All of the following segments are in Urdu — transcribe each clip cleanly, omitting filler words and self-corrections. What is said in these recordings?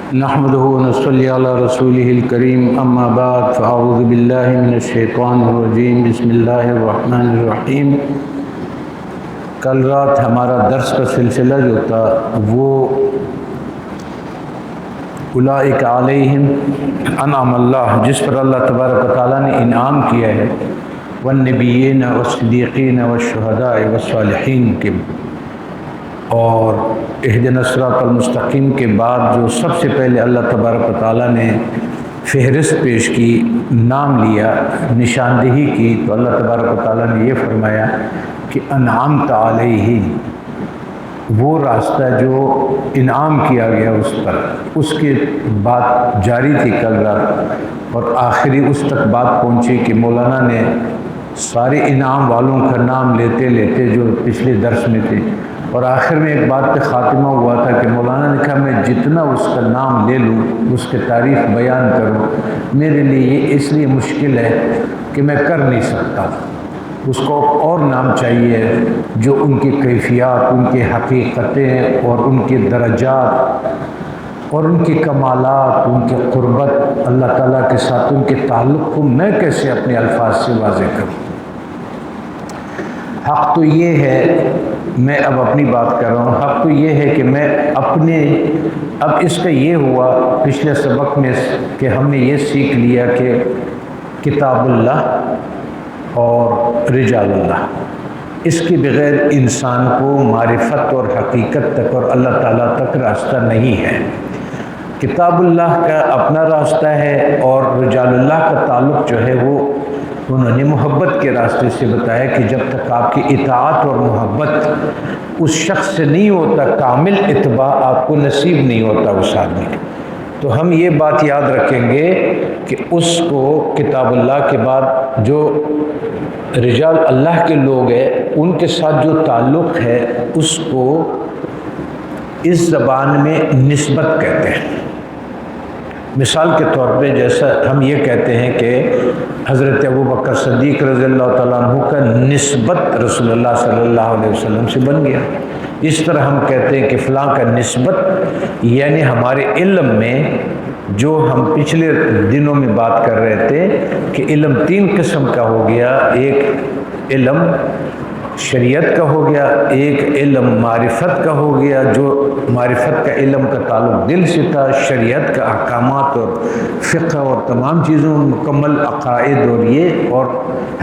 نحمده ونصلي على رسوله الكريم اما بعد فاعوذ بالله من الشیطان الرجیم بسم اللہ الرحمن الرحیم۔ کل رات ہمارا درس کا سلسلہ جو تھا وہ اولئک علیہم انعم اللہ، جس پر اللہ تبارک و تعالیٰ نے انعام کیا ہے، والنبیین والصدیقین والشہداء والصالحین کے، اور اہدنا الصراط المستقیم کے بعد جو سب سے پہلے اللہ تبارک و تعالیٰ نے فہرست پیش کی، نام لیا، نشاندہی کی، تو اللہ تبارک و تعالیٰ نے یہ فرمایا کہ انعمت علیہم، وہ راستہ جو انعام کیا گیا اس پر، اس کے بات جاری تھی کل رات، اور آخری اس تک بات پہنچی کہ مولانا نے سارے انعام والوں کا نام لیتے لیتے جو پچھلے درس میں تھے، اور آخر میں ایک بات پہ خاتمہ ہوا تھا کہ مولانا نے کہا میں جتنا اس کا نام لے لوں، اس کے تعریف بیان کروں، میرے لیے یہ اس لیے مشکل ہے کہ میں کر نہیں سکتا، اس کو اور نام چاہیے جو ان کی کیفیات، ان کی حقیقتیں اور ان کے درجات اور ان کی کمالات، ان کے قربت اللہ تعالیٰ کے ساتھ ان کے تعلق کو میں کیسے اپنے الفاظ سے واضح کروں۔ حق تو یہ ہے، میں اب اپنی بات کر رہا ہوں، حق تو یہ ہے کہ میں اپنے، اب اس کا یہ ہوا پچھلے سبق میں کہ ہم نے یہ سیکھ لیا کہ کتاب اللہ اور رجال اللہ، اس کے بغیر انسان کو معرفت اور حقیقت تک اور اللہ تعالیٰ تک راستہ نہیں ہے۔ کتاب اللہ کا اپنا راستہ ہے، اور رجال اللہ کا تعلق جو ہے وہ انہوں نے محبت کے راستے سے بتایا کہ جب تک آپ کی اطاعت اور محبت اس شخص سے نہیں ہوتا، کامل اتباع آپ کو نصیب نہیں ہوتا اس آدمی کا۔ تو ہم یہ بات یاد رکھیں گے کہ اس کو کتاب اللہ کے بعد جو رجال اللہ کے لوگ ہیں ان کے ساتھ جو تعلق ہے اس کو اس زبان میں نسبت کہتے ہیں۔ مثال کے طور پہ جیسا ہم یہ کہتے ہیں کہ حضرت ابوبکر صدیق رضی اللہ تعالیٰ عنہ کا نسبت رسول اللہ صلی اللہ علیہ وسلم سے بن گیا، اس طرح ہم کہتے ہیں کہ فلاں کا نسبت، یعنی ہمارے علم میں جو ہم پچھلے دنوں میں بات کر رہے تھے کہ علم تین قسم کا ہو گیا، ایک علم شریعت کا ہو گیا، ایک علم معرفت کا ہو گیا، جو معرفت کا علم کا تعلق دل سے تھا، شریعت کا احکامات اور فقہ اور تمام چیزوں مکمل عقائد، اور یہ اور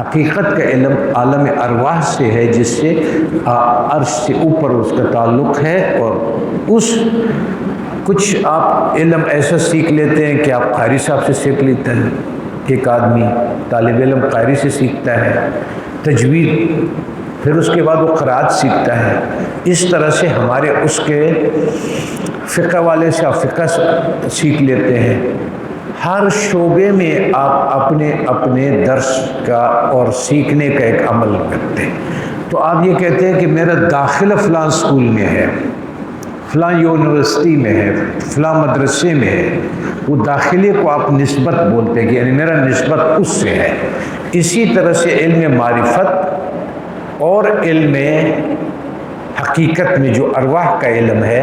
حقیقت کا علم عالم ارواح سے ہے جس سے عرش سے اوپر اس کا تعلق ہے۔ اور اس کچھ آپ علم ایسا سیکھ لیتے ہیں کہ آپ قاری صاحب سے سیکھ لیتے ہیں، ایک آدمی طالب علم قاری سے سیکھتا ہے تجوید، پھر اس کے بعد وہ قرات سیکھتا ہے۔ اس طرح سے ہمارے اس کے فقہ والے سے آپ فقہ سیکھ لیتے ہیں۔ ہر شعبے میں آپ اپنے اپنے درس کا اور سیکھنے کا ایک عمل کرتے ہیں۔ تو آپ یہ کہتے ہیں کہ میرا داخلہ فلاں اسکول میں ہے، فلاں یونیورسٹی میں ہے، فلاں مدرسے میں ہے، وہ داخلے کو آپ نسبت بولتے ہیں کہ یعنی میرا نسبت اس سے ہے۔ اسی طرح سے علم معرفت اور علم حقیقت میں جو ارواح کا علم ہے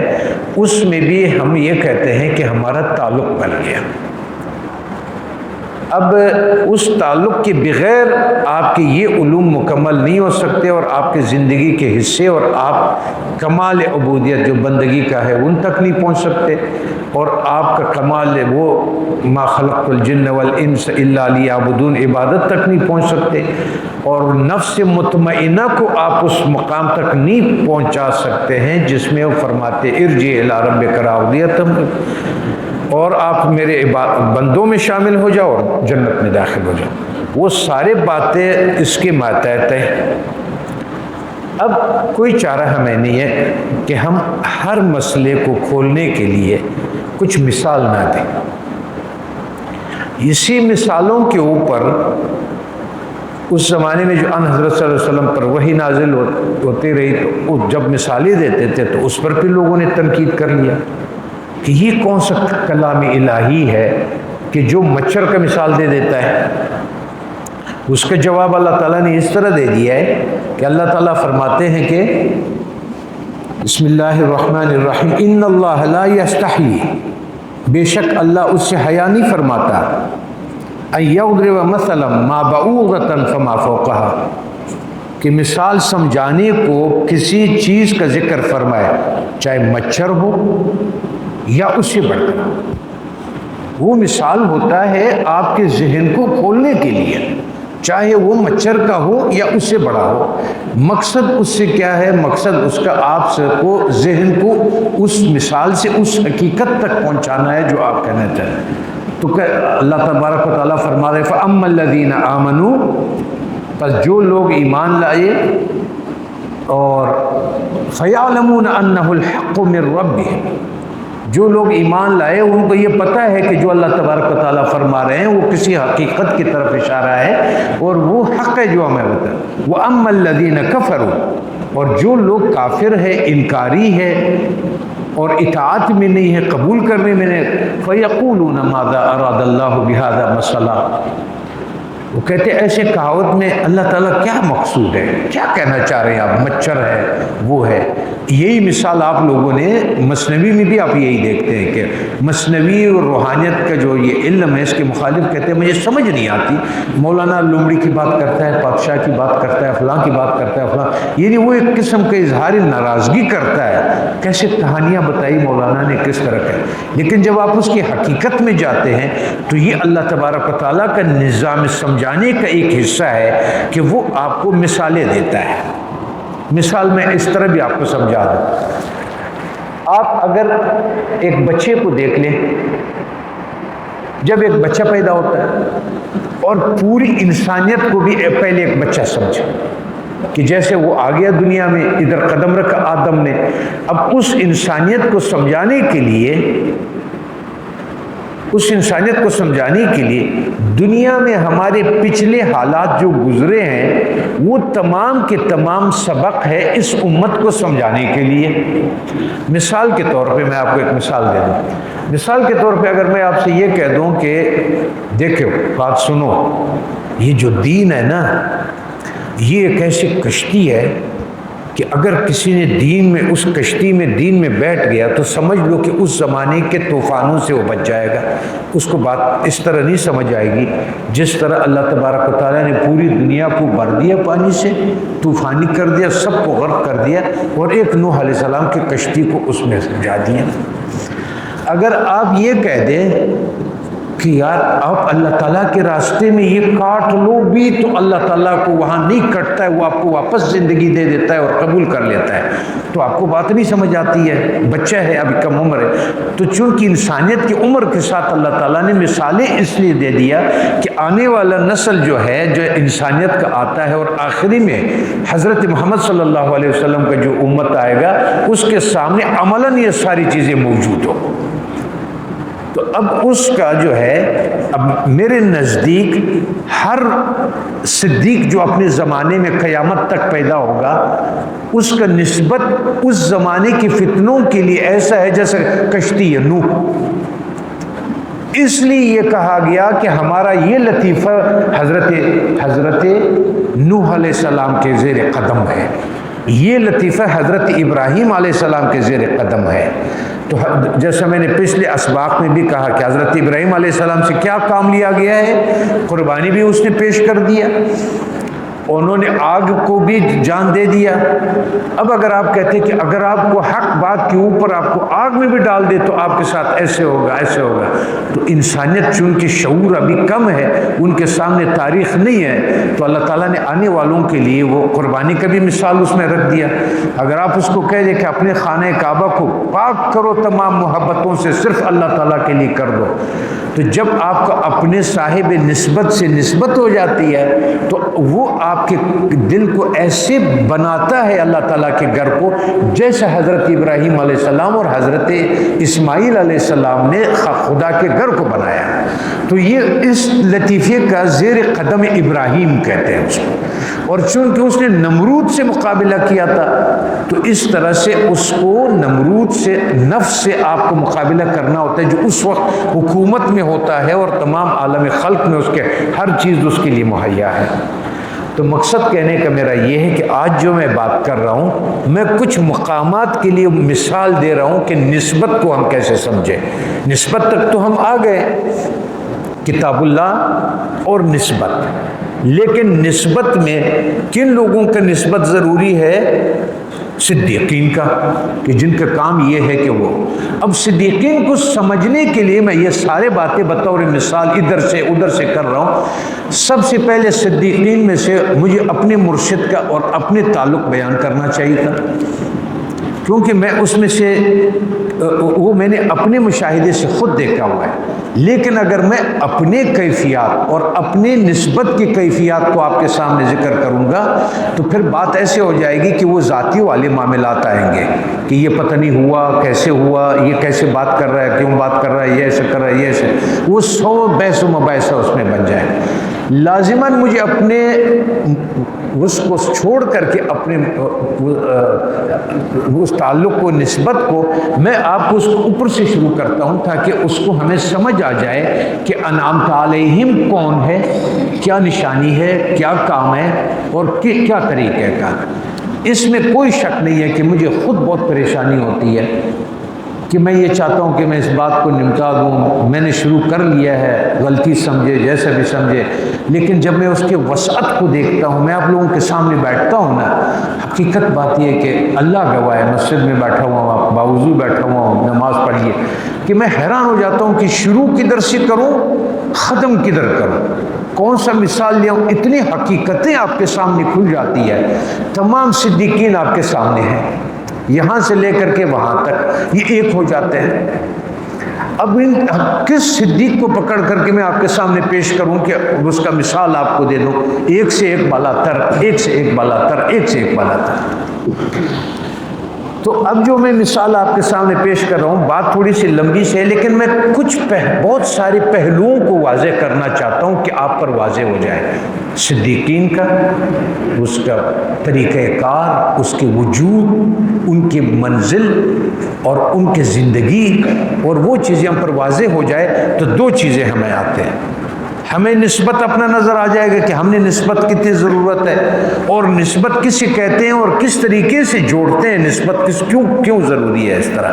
اس میں بھی ہم یہ کہتے ہیں کہ ہمارا تعلق بن گیا۔ اب اس تعلق کے بغیر آپ کے یہ علوم مکمل نہیں ہو سکتے، اور آپ کے زندگی کے حصے اور آپ کمال عبودیت جو بندگی کا ہے ان تک نہیں پہنچ سکتے، اور آپ کا کمال وہ ما خلقت الجن والانس الا لیعبدون عبادت تک نہیں پہنچ سکتے، اور نفس مطمئنہ کو آپ اس مقام تک نہیں پہنچا سکتے ہیں جس میں وہ فرماتے ارجع الی ربک راضیۃ، اور آپ میرے بندوں میں شامل ہو جاؤ اور جنت میں داخل ہو جاؤ۔ وہ سارے باتیں اس کے ماتحت ہیں۔ اب کوئی چارہ ہمیں نہیں ہے کہ ہم ہر مسئلے کو کھولنے کے لیے کچھ مثال نہ دیں، اسی مثالوں کے اوپر اس زمانے میں جو ان حضرت صلی اللہ علیہ وسلم پر وحی نازل ہوتی رہی تو جب مثالیں دیتے تھے تو اس پر بھی لوگوں نے تنقید کر لیا کہ یہ کون سا کلام الہی ہے کہ جو مچھر کا مثال دے دیتا ہے۔ اس کا جواب اللہ تعالیٰ نے اس طرح دے دیا ہے کہ اللہ تعالیٰ فرماتے ہیں کہ بسم اللہ الرحمن الرحیم ان اللہ لا یستحیی بے شک اللہ اس سے حیا نہیں فرماتا، ان یضرب مثلا ما بعوضۃ فما فوقها، کہ مثال سمجھانے کو کسی چیز کا ذکر فرمائے، چاہے مچھر ہو یا اس سے بڑھ کر۔ وہ مثال ہوتا ہے آپ کے ذہن کو کھولنے کے لیے، چاہے وہ مچھر کا ہو یا اس سے بڑا ہو۔ مقصد اس سے کیا ہے؟ مقصد اس کا آپ سے کو ذہن کو اس مثال سے اس حقیقت تک پہنچانا ہے جو آپ کہنا چاہیں۔ تو کہ اللہ تبارک و تعالیٰ فرما رہے فَأَمَّا الَّذِينَ آمَنُوا، پس جو لوگ ایمان لائے اور فَيَعْلَمُونَ أَنَّهُ الْحَقُّ مِنْ رَبِّهِمْ، جو لوگ ایمان لائے ان کو یہ پتہ ہے کہ جو اللہ تبارک و تعالیٰ فرما رہے ہیں وہ کسی حقیقت کی طرف اشارہ ہے اور وہ حق ہے جو ہمیں بتا۔ وَأَمَّا الَّذِينَ كَفَرُوا، اور جو لوگ کافر ہے، انکاری ہے اور اطاعت میں نہیں ہے، قبول کرنے میں نہیں، فَيَقُولُونَ مَاذَا أَرَادَ اللَّهُ بِهَذَا مَثَلًا، وہ کہتے ہیں ایسے کہاوت میں اللہ تعالیٰ کیا مقصود ہے، کیا کہنا چاہ رہے ہیں آپ؟ مچھر ہے، وہ ہے۔ یہی مثال آپ لوگوں نے مثنوی میں بھی آپ یہی دیکھتے ہیں کہ مثنوی اور روحانیت کا جو یہ علم ہے اس کے مخالف کہتے ہیں مجھے سمجھ نہیں آتی، مولانا لومڑی کی بات کرتا ہے، پادشاہ کی بات کرتا ہے، فلاں کی بات کرتا ہے، فلاں، یعنی وہ ایک قسم کا اظہار ناراضگی کرتا ہے، کیسے کہانیاں بتائی مولانا نے کس طرح کا۔ لیکن جب آپ اس کی حقیقت میں جاتے ہیں تو یہ اللہ تبارک و تعالیٰ کا نظام سمجھانے کا ایک حصہ ہے کہ وہ آپ کو مثالیں دیتا ہے۔ مثال میں اس طرح بھی آپ کو سمجھا دوں، آپ اگر ایک بچے کو دیکھ لیں، جب ایک بچہ پیدا ہوتا ہے اور پوری انسانیت کو بھی پہلے ایک بچہ سمجھے کہ جیسے وہ آ گیا دنیا میں، ادھر قدم رکھا آدم نے، اب اس انسانیت کو سمجھانے کے لیے، اس انسانیت کو سمجھانے کے لیے دنیا میں ہمارے پچھلے حالات جو گزرے ہیں وہ تمام کے تمام سبق ہے اس امت کو سمجھانے کے لیے۔ مثال کے طور پہ میں آپ کو ایک مثال دے دوں، مثال کے طور پہ اگر میں آپ سے یہ کہہ دوں کہ دیکھو بات سنو، یہ جو دین ہے نا یہ ایک ایسی کشتی ہے کہ اگر کسی نے دین میں اس کشتی میں دین میں بیٹھ گیا تو سمجھ لو کہ اس زمانے کے طوفانوں سے وہ بچ جائے گا۔ اس کو بات اس طرح نہیں سمجھ آئے گی جس طرح اللہ تبارک و تعالیٰ نے پوری دنیا کو بھر دیا پانی سے، طوفانی کر دیا، سب کو غرق کر دیا اور ایک نوح علیہ السلام کی کشتی کو اس میں سمجھا دیا۔ اگر آپ یہ کہہ دیں کہ یار آپ اللہ تعالیٰ کے راستے میں یہ کاٹ لو بھی تو اللہ تعالیٰ کو وہاں نہیں کٹتا ہے، وہ آپ کو واپس زندگی دے دیتا ہے اور قبول کر لیتا ہے، تو آپ کو بات نہیں سمجھ آتی ہے، بچہ ہے ابھی کم عمر ہے۔ تو چونکہ انسانیت کی عمر کے ساتھ اللہ تعالیٰ نے مثالیں اس لیے دے دیا کہ آنے والا نسل جو ہے جو انسانیت کا آتا ہے اور آخری میں حضرت محمد صلی اللہ علیہ وسلم کا جو امت آئے گا اس کے سامنے عملاً یہ ساری چیزیں موجود ہو۔ تو اب اس کا جو ہے، اب میرے نزدیک ہر صدیق جو اپنے زمانے میں قیامت تک پیدا ہوگا اس کا نسبت اس زمانے کی فتنوں کے لیے ایسا ہے جیسے کشتی ہے نوح۔ اس لیے یہ کہا گیا کہ ہمارا یہ لطیفہ حضرت نوح علیہ السلام کے زیر قدم ہے، یہ لطیفہ حضرت ابراہیم علیہ السلام کے زیر قدم ہے۔ تو جیسا میں نے پچھلے اسباق میں بھی کہا کہ حضرت ابراہیم علیہ السلام سے کیا کام لیا گیا ہے؟ قربانی بھی اس نے پیش کر دیا، انہوں نے آگ کو بھی جان دے دیا۔ اب اگر آپ کہتے ہیں کہ اگر آپ کو حق بات کے اوپر آپ کو آگ میں بھی ڈال دے تو آپ کے ساتھ ایسے ہوگا ایسے ہوگا، تو انسانیت چونکہ شعور ابھی کم ہے، ان کے سامنے تاریخ نہیں ہے، تو اللہ تعالیٰ نے آنے والوں کے لیے وہ قربانی کا بھی مثال اس میں رکھ دیا۔ اگر آپ اس کو کہہ دیں کہ اپنے خانہ کعبہ کو پاک کرو تمام محبتوں سے، صرف اللہ تعالیٰ کے لیے کر دو، تو جب آپ کو اپنے صاحب نسبت سے نسبت ہو جاتی ہے تو وہ آپ کے دل کو ایسے بناتا ہے اللہ تعالیٰ کے گھر کو جیسے حضرت ابراہیم علیہ السلام اور حضرت اسماعیل علیہ السلام نے خدا کے گھر کو بنایا۔ تو یہ اس لطیفے کا زیر قدم ابراہیم کہتے ہیں اس کو، اور چونکہ اس نے نمرود سے مقابلہ کیا تھا تو اس طرح سے اس کو نمرود سے نفس سے آپ کو مقابلہ کرنا ہوتا ہے جو اس وقت حکومت میں ہوتا ہے اور تمام عالم خلق میں اس کے ہر چیز اس کے لیے مہیا ہے۔ تو مقصد کہنے کا میرا یہ ہے کہ آج جو میں بات کر رہا ہوں میں کچھ مقامات کے لیے مثال دے رہا ہوں کہ نسبت کو ہم کیسے سمجھیں. نسبت تک تو ہم آ گئے، کتاب اللہ اور نسبت، لیکن نسبت میں کن لوگوں کا نسبت ضروری ہے؟ صدیقین کا، کہ جن کا کام یہ ہے کہ وہ. اب صدیقین کو سمجھنے کے لیے میں یہ سارے باتیں بطور مثال ادھر سے ادھر سے کر رہا ہوں. سب سے پہلے صدیقین میں سے مجھے اپنے مرشد کا اور اپنے تعلق بیان کرنا چاہیے تھا، کیونکہ میں اس میں سے وہ میں نے اپنے مشاہدے سے خود دیکھا ہوا ہے. لیکن اگر میں اپنے کیفیات اور اپنے نسبت کی کیفیات کو آپ کے سامنے ذکر کروں گا تو پھر بات ایسے ہو جائے گی کہ وہ ذاتی والے معاملات آئیں گے کہ یہ پتہ نہیں ہوا کیسے ہوا، یہ کیسے بات کر رہا ہے، کیوں بات کر رہا ہے، یہ ایسے کر رہا ہے، یہ ایسے، وہ 100 بحث و مباحثہ اس میں بن جائے. لازماً مجھے اپنے اس کو چھوڑ کر کے اپنے اس تعلق کو، نسبت کو، میں آپ کو اس کو اوپر سے شروع کرتا ہوں تاکہ اس کو ہمیں سمجھ آ جائے کہ انعمت علیہم کون ہے، کیا نشانی ہے، کیا کام ہے اور کیا طریقہ کار. اس میں کوئی شک نہیں ہے کہ مجھے خود بہت پریشانی ہوتی ہے کہ میں یہ چاہتا ہوں کہ میں اس بات کو نمٹا دوں، میں نے شروع کر لیا ہے، غلطی سمجھے جیسا بھی سمجھے، لیکن جب میں اس کے وسعت کو دیکھتا ہوں، میں آپ لوگوں کے سامنے بیٹھتا ہوں نا، حقیقت بات یہ ہے کہ اللہ گواہ ہے، مسجد میں بیٹھا ہوا ہوں، باوضو بیٹھا ہوا ہوں، نماز پڑھیے، کہ میں حیران ہو جاتا ہوں کہ شروع کدھر سے کروں، ختم کدھر کروں، کون سا مثال لے آؤں. اتنی حقیقتیں آپ کے سامنے کھل جاتی ہے. تمام صدیقین آپ کے سامنے ہیں، یہاں سے لے کر کے وہاں تک یہ ایک ہو جاتے ہیں. اب کس صدیق کو پکڑ کر کے میں آپ کے سامنے پیش کروں کہ اس کا مثال آپ کو دے دوں؟ ایک سے ایک بالا تر، ایک سے ایک بالا تر، ایک سے ایک بالا تر. تو اب جو میں مثال آپ کے سامنے پیش کر رہا ہوں، بات تھوڑی سی لمبی سے ہے، لیکن میں کچھ بہت سارے پہلوؤں کو واضح کرنا چاہتا ہوں کہ آپ پر واضح ہو جائے. صدیقین کا، اس کا طریقہ کار، اس کے وجود، ان کی منزل اور ان کی زندگی، اور وہ چیزیں ہم پر واضح ہو جائے تو دو چیزیں ہمیں آتے ہیں. ہمیں نسبت اپنا نظر آ جائے گا کہ ہم نے نسبت کتنی ضرورت ہے، اور نسبت کسے کہتے ہیں اور کس طریقے سے جوڑتے ہیں، نسبت کیوں ضروری ہے اس طرح.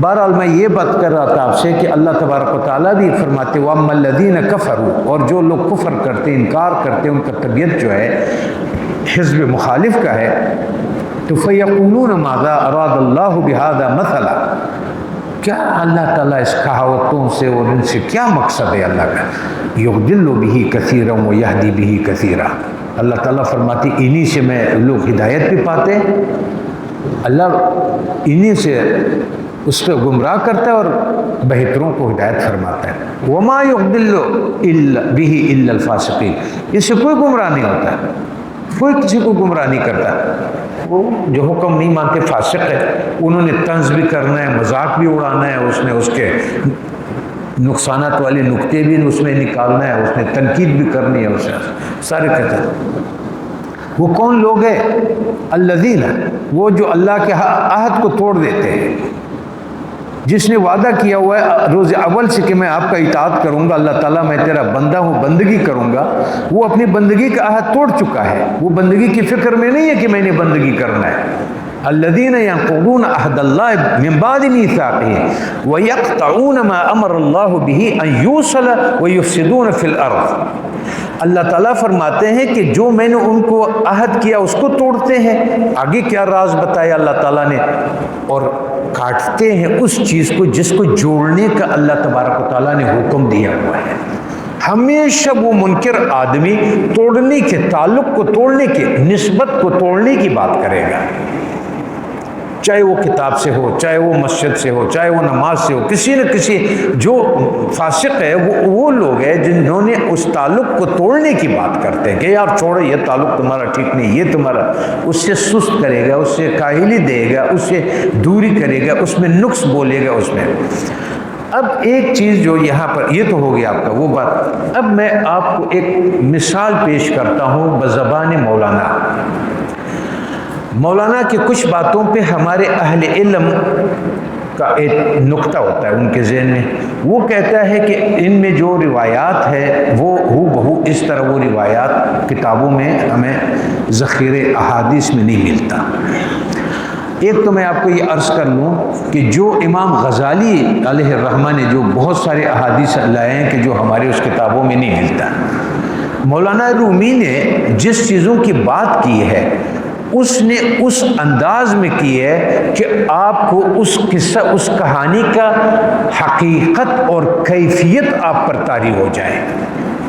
بہرحال میں یہ بات کر رہا تھا آپ سے کہ اللہ تبارک و تعالیٰ بھی فرماتے وَأَمَّا الَّذِينَ كَفَرُوا، اور جو لوگ کفر کرتے، انکار کرتے، ان کا طبیعت جو ہے حزب مخالف کا ہے، تو فَيَقُولُونَ مَاذَا أَرَادَ اللَّهُ بِهَذَا مَثَلًا، کیا اللہ تعالیٰ اس کہاوتوں سے اور ان سے کیا مقصد ہے اللہ کا؟ یضل بہ کثیرا ویہدی بہ کثیرا. اللہ تعالیٰ فرماتی انہی سے میں لوگ ہدایت بھی پاتے ہیں، اللہ انہی سے اس کو گمراہ کرتا ہے اور بہتروں کو ہدایت فرماتا ہے. وما یضل بہ الا الفاسقین، اس سے کوئی گمراہ نہیں ہوتا، کوئی کسی کو گمراہ نہیں کرتا. وہ جو حکم نہیں مانتے فاسق ہے، انہوں نے طنز بھی کرنا ہے، مذاق بھی اڑانا ہے، اس نے اس کے نقصانات والے نقطے بھی اس میں نکالنا ہے، اس نے تنقید بھی کرنی ہے، اسے سارے کہتے ہیں. وہ کون لوگ ہیں؟ الذین، وہ جو اللہ کے عہد کو توڑ دیتے ہیں، جس نے وعدہ کیا ہوا ہے روز اول سے کہ میں آپ کا اطاعت کروں گا، اللہ تعالیٰ میں تیرا بندہ ہوں، بندگی کروں گا، وہ اپنی بندگی کا عہد توڑ چکا ہے. وہ بندگی کی فکر میں نہیں ہے کہ میں نے بندگی کرنا ہے. الذین ینقضون عہد اللہ من بعد میثاقہ ویقطعون ما امر اللہ بہ ان یوصل ویفسدون فی الارض. اللہ تعالیٰ فرماتے ہیں کہ جو میں نے ان کو عہد کیا اس کو توڑتے ہیں. آگے کیا راز بتایا اللہ تعالیٰ نے؟ اور کاٹتے ہیں اس چیز کو جس کو جوڑنے کا اللہ تبارک و تعالیٰ نے حکم دیا ہوا ہے. ہمیشہ وہ منکر آدمی توڑنے کے، تعلق کو توڑنے کے، نسبت کو توڑنے کی بات کرے گا، چاہے وہ کتاب سے ہو، چاہے وہ مسجد سے ہو، چاہے وہ نماز سے ہو. کسی نہ کسی جو فاسق ہے وہ لوگ ہیں جنہوں نے اس تعلق کو توڑنے کی بات کرتے ہیں کہ یار چھوڑو، یہ تعلق تمہارا ٹھیک نہیں، یہ تمہارا، اس سے سست کرے گا، اس سے کاہلی دے گا، اس سے دوری کرے گا، اس میں نقص بولے گا اس میں. اب ایک چیز جو یہاں پر، یہ تو ہو گیا آپ کا وہ بات. اب میں آپ کو ایک مثال پیش کرتا ہوں بزبان مولانا. مولانا کی کچھ باتوں پہ ہمارے اہل علم کا ایک نقطہ ہوتا ہے ان کے ذہن میں. وہ کہتا ہے کہ ان میں جو روایات ہے وہ ہو بہو اس طرح وہ روایات کتابوں میں ہمیں ذخیرے احادیث میں نہیں ملتا. ایک تو میں آپ کو یہ عرض کر لوں کہ جو امام غزالی علیہ الرحمہ نے جو بہت سارے احادیث لائے ہیں کہ جو ہمارے اس کتابوں میں نہیں ملتا. مولانا رومی نے جس چیزوں کی بات کی ہے اس نے اس انداز میں کی ہے کہ آپ کو اس قصہ اس کہانی کا حقیقت اور کیفیت آپ پر طاری ہو جائے.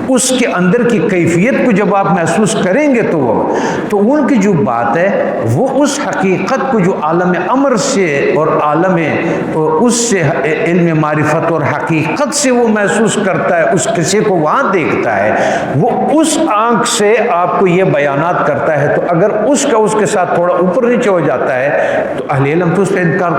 اس کے اندر کی کیفیت کو جب آپ محسوس کریں گے تو ان کی جو بات ہے وہ اس حقیقت کو جو عالم امر سے اور عالم اس سے علم معرفت اور حقیقت سے وہ محسوس کرتا ہے, اس قصے کو وہاں دیکھتا ہے, وہ اس آنکھ سے آپ کو یہ بیانات کرتا ہے. تو اگر اس کے ساتھ تھوڑا اوپر نیچے ہو جاتا ہے تو اہل علم تو اس پہ انکار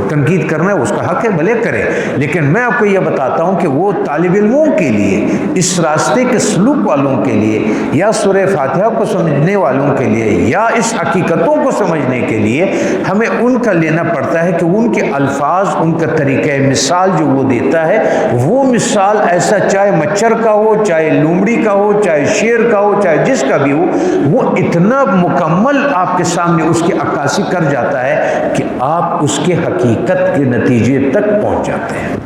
تنقید کرنا ہے اس کا حق ہے, بھلے کرے. لیکن میں آپ کو یہ بتاتا ہوں کہ وہ طالب علموں کے لیے, اس راستے کے سلوک والوں کے لیے, یا سورہ فاتحہ کو سمجھنے والوں کے لیے, یا اس حقیقتوں کو سمجھنے کے لیے ہمیں ان کا لینا پڑتا ہے کہ ان کے الفاظ, ان کا طریقہ مثال جو وہ دیتا ہے وہ مثال ایسا چاہے مچھر کا ہو, چاہے لومڑی کا ہو, چاہے شیر کا ہو, چاہے جس کا بھی ہو, وہ اتنا مکمل آپ کے سامنے اس کی عکاسی کر جاتا ہے کہ آپ اس کے حقیقت کے نتیجے تک پہنچ جاتے ہیں.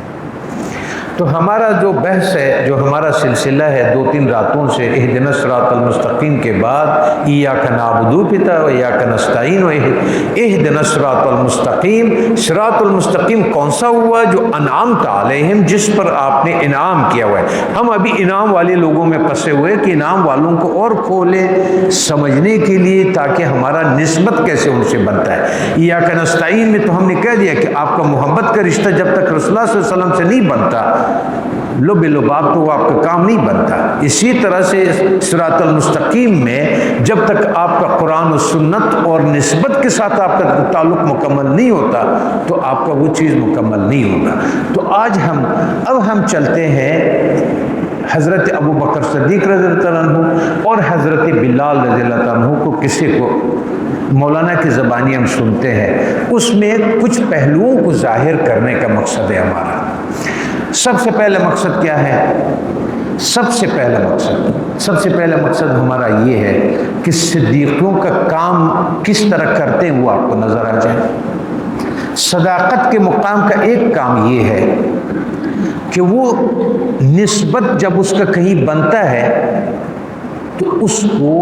تو ہمارا جو بحث ہے, جو ہمارا سلسلہ ہے 2-3 راتوں سے اہدنا الصراط المستقیم کے بعد ایاک نعبد پتا و ایاک نستعین و اہدنا الصراط المستقیم. صراط المستقیم کون سا ہوا؟ جو انعمت علیہم, جس پر آپ نے انعام کیا ہوا ہے. ہم ابھی انعام والے لوگوں میں پھنسے ہوئے کہ انعام والوں کو اور کھولے سمجھنے کے لیے تاکہ ہمارا نسبت کیسے ان سے بنتا ہے. ایاک نستعین میں تو ہم نے کہہ دیا کہ آپ کا محبت کا رشتہ جب تک رسول اللہ صلی اللہ علیہ وسلم سے نہیں بنتا لب لباب تو وہ آپ کا کام نہیں بنتا. اسی طرح سے صراط المستقیم میں جب تک آپ کا قرآن و سنت اور نسبت کے ساتھ آپ کا تعلق مکمل نہیں ہوتا تو آپ کا وہ چیز مکمل نہیں ہوگا. تو آج اب ہم چلتے ہیں حضرت ابو بکر صدیق رضی اللہ عنہ اور حضرت بلال رضی اللہ عنہ کو, کسی کو مولانا کی زبانی ہم سنتے ہیں, اس میں کچھ پہلوؤں کو ظاہر کرنے کا مقصد ہے ہمارا. سب سے پہلا مقصد کیا ہے؟ سب سے پہلا مقصد ہمارا یہ ہے کہ صدیقوں کا کام کس طرح کرتے ہیں وہ آپ کو نظر آ جائے. صداقت کے مقام کا ایک کام یہ ہے کہ وہ نسبت جب اس کا کہیں بنتا ہے تو اس کو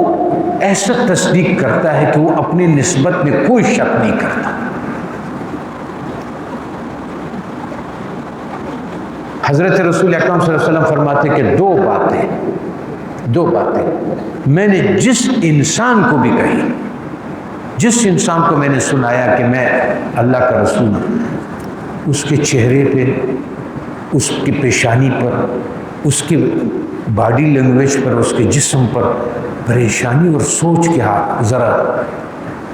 ایسا تصدیق کرتا ہے کہ وہ اپنی نسبت میں کوئی شک نہیں کرتا. حضرت رسول اکرم صلی اللہ علیہ وسلم فرماتے کہ دو باتیں میں نے جس انسان کو بھی کہی, جس انسان کو میں نے سنایا کہ میں اللہ کا رسول ہوں, اس کے چہرے پہ, اس کی پیشانی پر, اس کی باڈی لینگویج پر, اس کے جسم پر پریشانی اور سوچ کے ہاتھ ذرا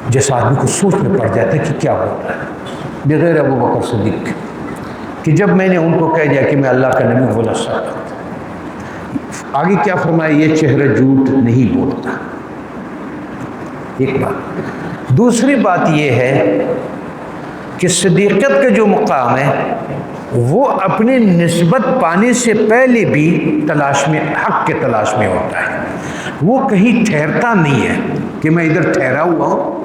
جیسا آدمی کو سوچ میں پڑ جاتا ہے کہ کیا ہوتا ہے, بغیر ابو بکر صدیق کہ جب میں نے ان کو کہہ دیا کہ میں اللہ کا نبی بولا سکتا. آگے کیا فرمایا؟ یہ چہرہ جھوٹ نہیں بولتا. ایک بات. دوسری بات یہ ہے کہ صدیقیت کا جو مقام ہے وہ اپنی نسبت پانے سے پہلے بھی تلاش میں, حق کے تلاش میں ہوتا ہے. وہ کہیں ٹھہرتا نہیں ہے کہ میں ادھر ٹھہرا ہوا ہوں.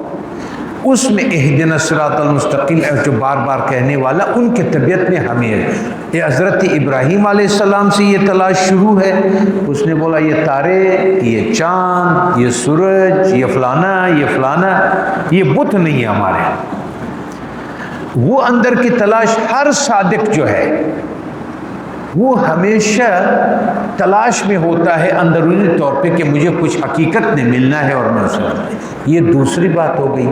اس میں اہدنا الصراط المستقیم جو بار بار کہنے والا, ان کی طبیعت میں ہمیں حضرت ابراہیم علیہ السلام سے یہ تلاش شروع ہے. اس نے بولا یہ تارے, یہ چاند, یہ سورج, یہ فلانا, یہ بت نہیں ہے ہمارے. وہ اندر کی تلاش ہر صادق جو ہے وہ ہمیشہ تلاش میں ہوتا ہے اندرونی طور پہ کہ مجھے کچھ حقیقت نے ملنا ہے اور میں اسے. یہ دوسری بات ہو گئی.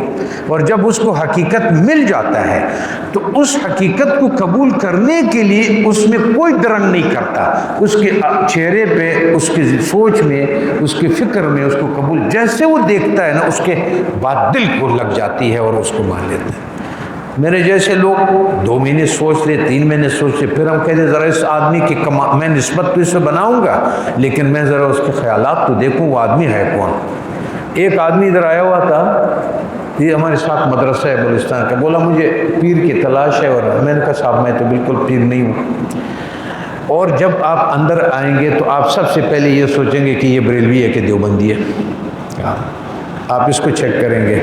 اور جب اس کو حقیقت مل جاتا ہے تو اس حقیقت کو قبول کرنے کے لیے اس میں کوئی درنگ نہیں کرتا. اس کے چہرے پہ, اس کی سوچ میں, اس کی فکر میں اس کو قبول, جیسے وہ دیکھتا ہے نا اس کے بات دل کو لگ جاتی ہے اور اس کو مان لیتا ہے. میرے جیسے لوگ 2 مہینے سوچ لے, 3 مہینے سوچ لے, پھر ہم کہتے ہیں ذرا اس آدمی کی میں نسبت تو اس سے بناؤں گا لیکن میں ذرا اس کے خیالات تو دیکھوں وہ آدمی ہے کون. ایک آدمی ادھر آیا ہوا تھا یہ ہمارے ساتھ مدرسہ ہے بلوچستان کا، بولا مجھے پیر کی تلاش ہے، اور میں نے کہا صاحب میں تو بالکل پیر نہیں ہوں۔ اور جب آپ اندر آئیں گے تو آپ سب سے پہلے یہ سوچیں گے کہ یہ بریلوی ہے کہ دیوبندی ہے، آپ اس کو چیک کریں گے۔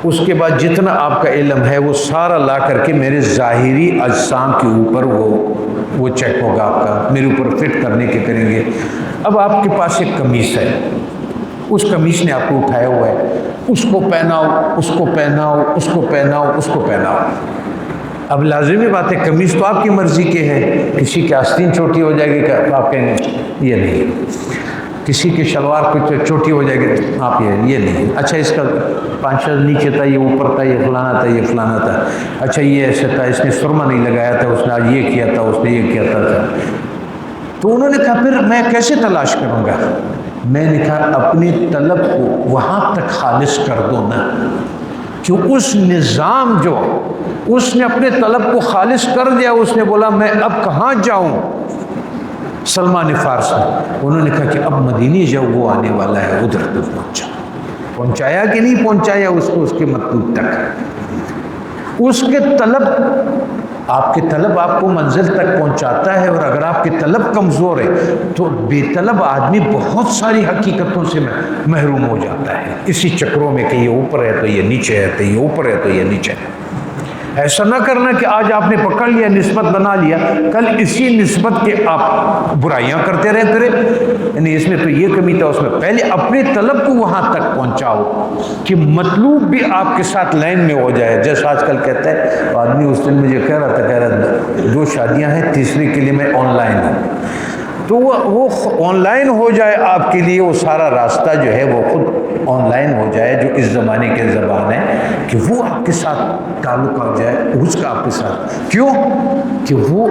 اس کے بعد جتنا آپ کا علم ہے وہ سارا لا کر کے میرے ظاہری اجسام کے اوپر وہ چیک ہوگا، آپ کا میرے اوپر فٹ کرنے کے کریں گے۔ اب آپ کے پاس ایک قمیص ہے، اس قمیص نے آپ کو اٹھایا ہوا ہے، اس کو پہناؤ، اس کو پہناؤ، اس کو پہناؤ، اس کو پہناؤ۔ اب لازمی بات ہے قمیص تو آپ کی مرضی کے ہے، کسی کے آستین چھوٹی ہو جائے گی کہ آپ کہیں گے یہ نہیں، کسی کی شلوار کچھ چھوٹی ہو جائے گی آپ یہ نہیں، اچھا اس کا پانچ نیچے تھا، یہ اوپر تھا، یہ فلانا تھا، یہ فلانا تھا، اچھا یہ ایسے تھا، اس نے سرما نہیں لگایا تھا، اس نے آج یہ کیا تھا، اس نے یہ کیا تھا۔ تو انہوں نے کہا پھر میں کیسے تلاش کروں گا؟ میں نے کہا اپنی طلب کو وہاں تک خالص کر دو نا کہ اس نظام جو اس نے اپنے طلب کو خالص کر دیا، اس نے بولا میں اب کہاں جاؤں؟ سلمان فارس انہوں نے کہا کہ اب مدینے جاؤ، وہ آنے والا ہے، ادھر تک پہنچایا کہ نہیں پہنچایا اس کو اس کے مطلوب تک؟ اس کے طلب، آپ کے طلب آپ کو منزل تک پہنچاتا ہے، اور اگر آپ کی طلب کمزور ہے تو بے طلب آدمی بہت ساری حقیقتوں سے محروم ہو جاتا ہے، اسی چکروں میں کہ یہ اوپر ہے تو یہ نیچے ہے، تو یہ اوپر ہے تو یہ نیچے ہے۔ ایسا نہ کرنا کہ آج آپ نے پکڑ لیا، نسبت بنا لیا، کل اسی نسبت کے آپ برائیاں کرتے رہتے رہے، یعنی اس میں تو یہ کمی تھا، اس میں پہلے اپنے طلب کو وہاں تک پہنچاؤ کہ مطلوب بھی آپ کے ساتھ لائن میں ہو جائے۔ جیسا آج کل کہتا ہے آدمی، اس دن مجھے کہہ رہا تھا 2 شادیاں ہیں، تیسری کے لیے میں آن لائن ہوں، تو وہ آن لائن ہو جائے آپ کے لیے، وہ سارا راستہ جو ہے وہ خود آن لائن ہو جائے، جو اس زمانے کے زبان ہے کہ وہ آپ کے ساتھ تعلق آ جائے، اس کا آپ کے ساتھ، کیوں کہ وہ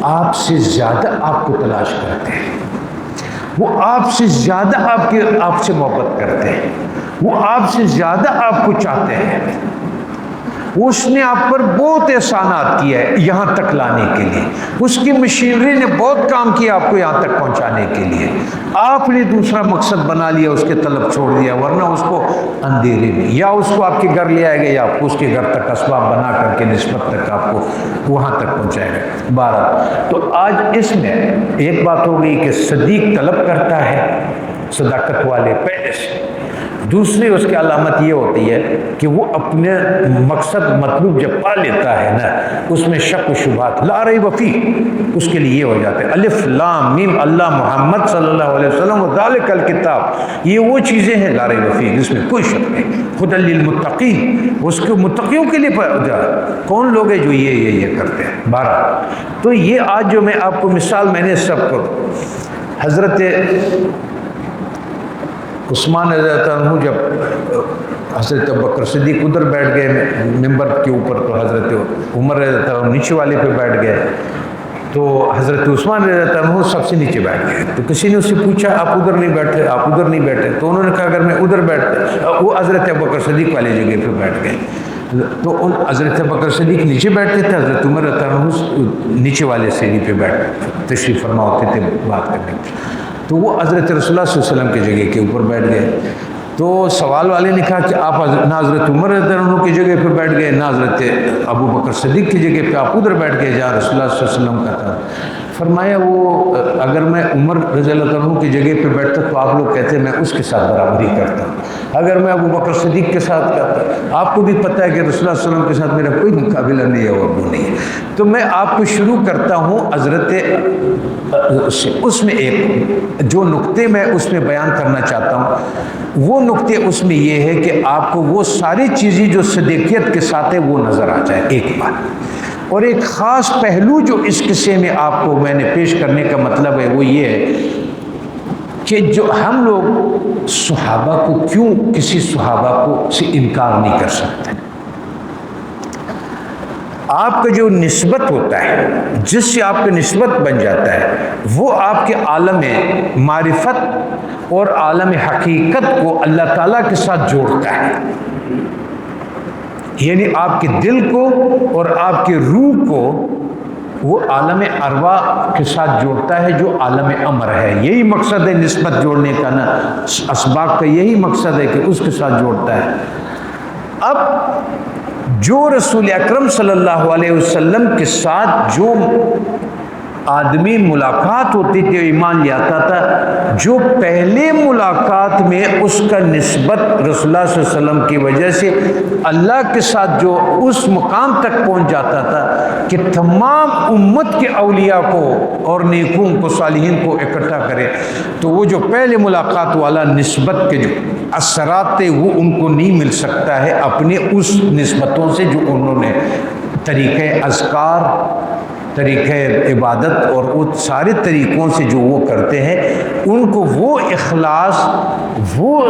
آپ سے زیادہ آپ کو تلاش کرتے ہیں، وہ آپ سے زیادہ آپ سے محبت کرتے ہیں، وہ آپ سے زیادہ آپ کو چاہتے ہیں، اس نے آپ پر بہت احسانات کیا ہے یہاں تک لانے کے لیے، اس کی مشینری نے بہت کام کیا آپ کو یہاں تک پہنچانے کے لیے، آپ نے دوسرا مقصد بنا لیا، اس کے طلب چھوڑ دیا، ورنہ اس کو اندھیرے میں یا اس کو آپ کے گھر لے آئے گا، یا آپ کو اس کے گھر تک اسباب بنا کر کے نسبت تک آپ کو وہاں تک پہنچائے گا۔ 12 تو آج اس میں ایک بات ہو گئی کہ صدیق طلب کرتا ہے، صداقت والے پہلے سے۔ دوسری اس کی علامت یہ ہوتی ہے کہ وہ اپنے مقصد مطلوب جب پا لیتا ہے نا، اس میں شک و شبہات لا ریب فیہ، اس کے لیے یہ ہو جاتا ہے الف لام میم اللہ محمد صلی اللہ علیہ وسلم وذالک الکتاب، یہ وہ چیزیں ہیں لا ریب فیہ جس میں کوئی شک نہیں، ہدی للمتقین، اس کے متقیوں کے لیے کون لوگ ہیں جو یہ کرتے ہیں۔ 12 تو یہ آج جو میں آپ کو مثال میں نے سب کو، حضرت عثمان رضی اللہ عنہ جب حضرت ابوبکر صدیق ادھر بیٹھ گئے ممبر کے اوپر، تو حضرت عمر رضی اللہ عنہ نیچے والے پہ بیٹھ گئے، تو حضرت عثمان رضی اللہ عنہ سب سے نیچے بیٹھ گئے، تو کسی نے اس سے پوچھا آپ ادھر نہیں بیٹھے، آپ ادھر نہیں بیٹھے، تو انہوں نے کہا اگر میں ادھر بیٹھتا، وہ حضرت ابوبکر صدیق والے جگہ پہ بیٹھ گئے، تو ان حضرت ابوبکر صدیق نیچے بیٹھتے تھے، حضرت عمر رضی اللہ عنہ نیچے والے سیڑھی پہ بیٹھ تشریف فرما ہوتے تھے بات کرنے، تو وہ حضرت رسول اللہ صلی اللہ علیہ وسلم کی جگہ کے اوپر بیٹھ گئے۔ تو سوال والے نے کہا کہ آپ نہ حضرت عمر رضی اللہ عنہ کی جگہ پہ بیٹھ گئے، نہ حضرت ابوبکر صدیق کی جگہ پہ، آپ ادھر بیٹھ گئے جہاں رسول اللہ صلی اللہ علیہ وسلم کا تھا۔ فرمایا وہ اگر میں عمر رضی اللہ عنہ کی جگہ پہ بیٹھتا تو آپ لوگ کہتے میں اس کے ساتھ برابری کرتا، اگر میں ابوبکر صدیق کے ساتھ کرتا، آپ کو بھی پتہ ہے کہ رسول اللہ صلی اللہ علیہ وسلم کے ساتھ میرا کوئی مقابلہ نہیں ہے اور وہ نہیں ہے، تو میں آپ کو شروع کرتا ہوں حضرت اس میں ایک جو نقطے میں اس میں بیان کرنا چاہتا ہوں، وہ نقطے اس میں یہ ہے کہ آپ کو وہ ساری چیزیں جو صدیقیت کے ساتھ ہے وہ نظر آ جائے ایک بات، اور ایک خاص پہلو جو اس قصے میں آپ کو میں نے پیش کرنے کا مطلب ہے وہ یہ ہے کہ جو ہم لوگ صحابہ کو کیوں کسی صحابہ کو سے انکار نہیں کر سکتے، آپ کا جو نسبت ہوتا ہے جس سے آپ کا نسبت بن جاتا ہے وہ آپ کے عالم معرفت اور عالم حقیقت کو اللہ تعالیٰ کے ساتھ جوڑتا ہے، یعنی آپ کے دل کو اور آپ کے روح کو وہ عالم ارواح کے ساتھ جوڑتا ہے جو عالم امر ہے۔ یہی مقصد ہے نسبت جوڑنے کا نا، اسباق کا یہی مقصد ہے کہ اس کے ساتھ جوڑتا ہے۔ اب جو رسول اکرم صلی اللہ علیہ وسلم کے ساتھ جو آدمی ملاقات ہوتی تھی ایمان لے آتا تھا، جو پہلے ملاقات میں اس کا نسبت رسول اللہ صلی اللہ علیہ وسلم کی وجہ سے اللہ کے ساتھ جو اس مقام تک پہنچ جاتا تھا کہ تمام امت کے اولیاء کو اور نیکوں کو صالحین کو اکٹھا کرے، تو وہ جو پہلے ملاقات والا نسبت کے جو اثرات تھے وہ ان کو نہیں مل سکتا ہے اپنے اس نسبتوں سے جو انہوں نے طریقۂ اذکار، طریقۂ عبادت اور ان سارے طریقوں سے جو وہ کرتے ہیں، ان کو وہ اخلاص، وہ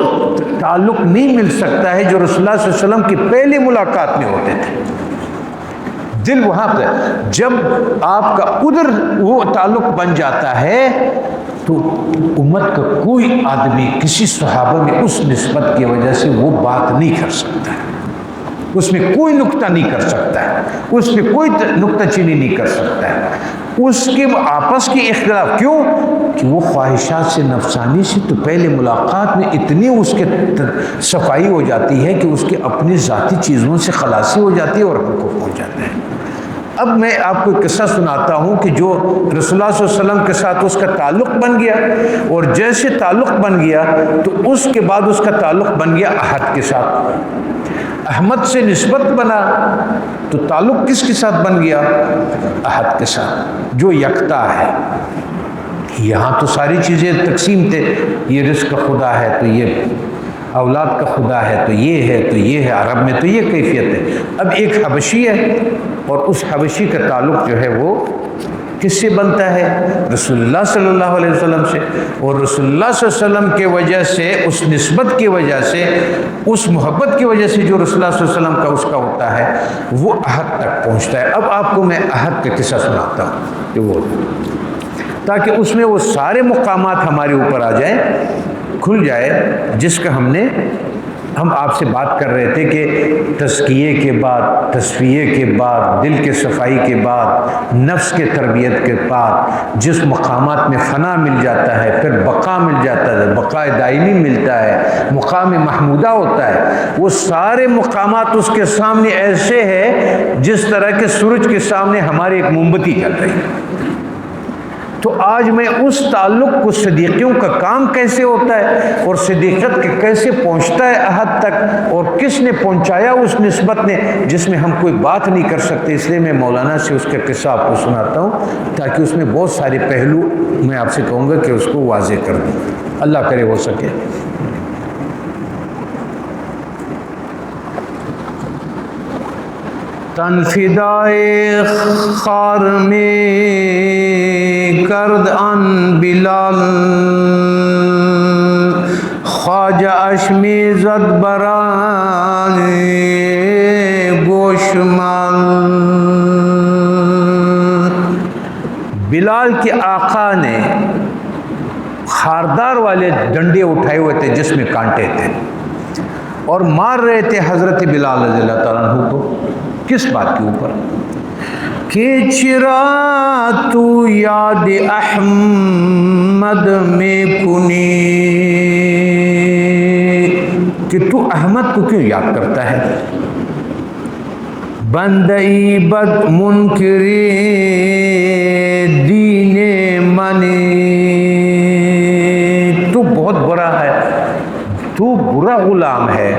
تعلق نہیں مل سکتا ہے جو رسول اللہ صلی اللہ علیہ وسلم کی پہلی ملاقات میں ہوتے تھے۔ دل وہاں پہ جب آپ کا ادھر وہ تعلق بن جاتا ہے تو امت کا کوئی آدمی کسی صحابہ میں اس نسبت کی وجہ سے وہ بات نہیں کر سکتا ہے، اس میں کوئی نکتہ نہیں کر سکتا ہے، اس میں کوئی نکتہ چینی نہیں کر سکتا ہے، اس کے آپس کی اختلاف کیوں کہ وہ خواہشات سے نفسانی سے تو پہلے ملاقات میں اتنی اس کے صفائی ہو جاتی ہے کہ اس کے اپنی ذاتی چیزوں سے خلاصی ہو جاتی ہے اور ہم کو پہنچ جاتے ہیں۔ اب میں آپ کو ایک قصہ سناتا ہوں کہ جو رسول اللہ صلی اللہ علیہ وسلم کے ساتھ اس کا تعلق بن گیا، اور جیسے تعلق بن گیا تو اس کے بعد اس کا تعلق بن گیا احد کے ساتھ۔ احمد سے نسبت بنا تو تعلق کس کے ساتھ بن گیا؟ احد کے ساتھ جو یکتا ہے۔ یہاں تو ساری چیزیں تقسیم تھے، یہ رزق کا خدا ہے تو یہ اولاد کا خدا ہے تو یہ ہے تو یہ ہے، عرب میں تو یہ کیفیت ہے۔ اب ایک حبشی ہے اور اس حبشی کا تعلق جو ہے وہ کس سے بنتا ہے؟ رسول اللہ صلی اللہ علیہ وسلم سے، اور رسول اللہ صلی اللہ علیہ وسلم کے وجہ سے، اس نسبت کی وجہ سے، اس محبت کی وجہ سے جو رسول اللہ صلی اللہ علیہ وسلم کا اس کا ہوتا ہے وہ احد تک پہنچتا ہے۔ اب آپ کو میں احد کا قصہ سناتا ہوں کہ وہ تاکہ اس میں وہ سارے مقامات ہمارے اوپر آ جائیں، کھل جائے، جس کا ہم آپ سے بات کر رہے تھے کہ تزکیے کے بعد، تصفیے کے بعد، دل کے صفائی کے بعد، نفس کے تربیت کے بعد جس مقامات میں فنا مل جاتا ہے، پھر بقا مل جاتا ہے، بقا دائمی ملتا ہے، مقام محمودہ ہوتا ہے، وہ سارے مقامات اس کے سامنے ایسے ہیں جس طرح کے سورج کے سامنے ہماری ایک موم بتی چل رہی ہے۔ تو آج میں اس تعلق کو صدیقیوں کا کام کیسے ہوتا ہے اور صدیقت کے کیسے پہنچتا ہے احد تک، اور کس نے پہنچایا اس نسبت نے جس میں ہم کوئی بات نہیں کر سکتے، اس لیے میں مولانا سے اس کا قصہ آپ کو سناتا ہوں تاکہ اس میں بہت سارے پہلو میں آپ سے کہوں گا کہ اس کو واضح کر دوں، اللہ کرے ہو سکے۔ تن فدائے خار میں کرد ان بلال، خواجہ اشمی زد بران گوشمال۔ بلال کے آقا نے خاردار والے ڈنڈے اٹھائے ہوئے تھے جس میں کانٹے تھے، اور مار رہے تھے حضرت بلال رضی اللہ تعالیٰ عنہ کو۔ کس بات کے اوپر؟ کہ چرا تو یاد احمد میں کنی، کہ تو احمد کو کیوں یاد کرتا ہے؟ بندئی بد منکری دین منی، تو بہت برا ہے، تو برا غلام ہے۔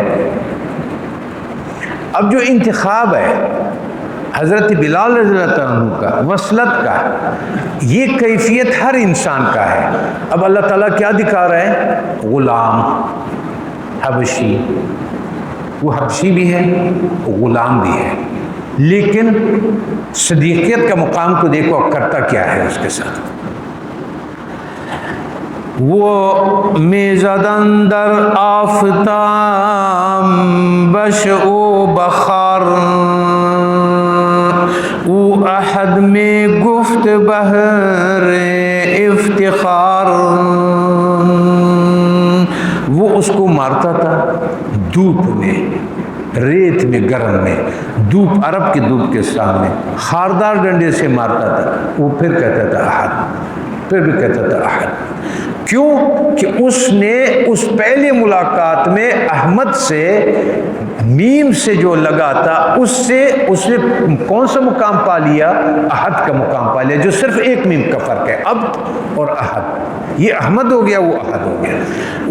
اب جو انتخاب ہے حضرت بلال رضی اللہ عنہ کا، وصلت کا، یہ کیفیت ہر انسان کا ہے۔ اب اللہ تعالیٰ کیا دکھا رہا ہے؟ غلام حبشی، وہ حبشی بھی ہے، غلام بھی ہے، لیکن صدیقیت کا مقام کو دیکھو اب کرتا کیا ہے اس کے ساتھ۔ وہ میزد اندر آفتاب بش او بخار، او احد میں گفت بہر افتخار۔ وہ اس کو مارتا تھا دھوپ میں، ریت میں، گرم میں، دھوپ، عرب کی دھوپ کے سامنے خاردار ڈنڈے سے مارتا تھا۔ وہ پھر کہتا تھا احد، پھر بھی کہتا تھا احد۔ کیوں کہ اس نے اس پہلے ملاقات میں احمد سے میم سے جو لگا تھا اس نے کون سا مقام پا لیا؟ احد کا مقام پا لیا، جو صرف ایک میم کا فرق ہے، اب اور احد۔ یہ احمد ہو گیا، وہ احد ہو گیا،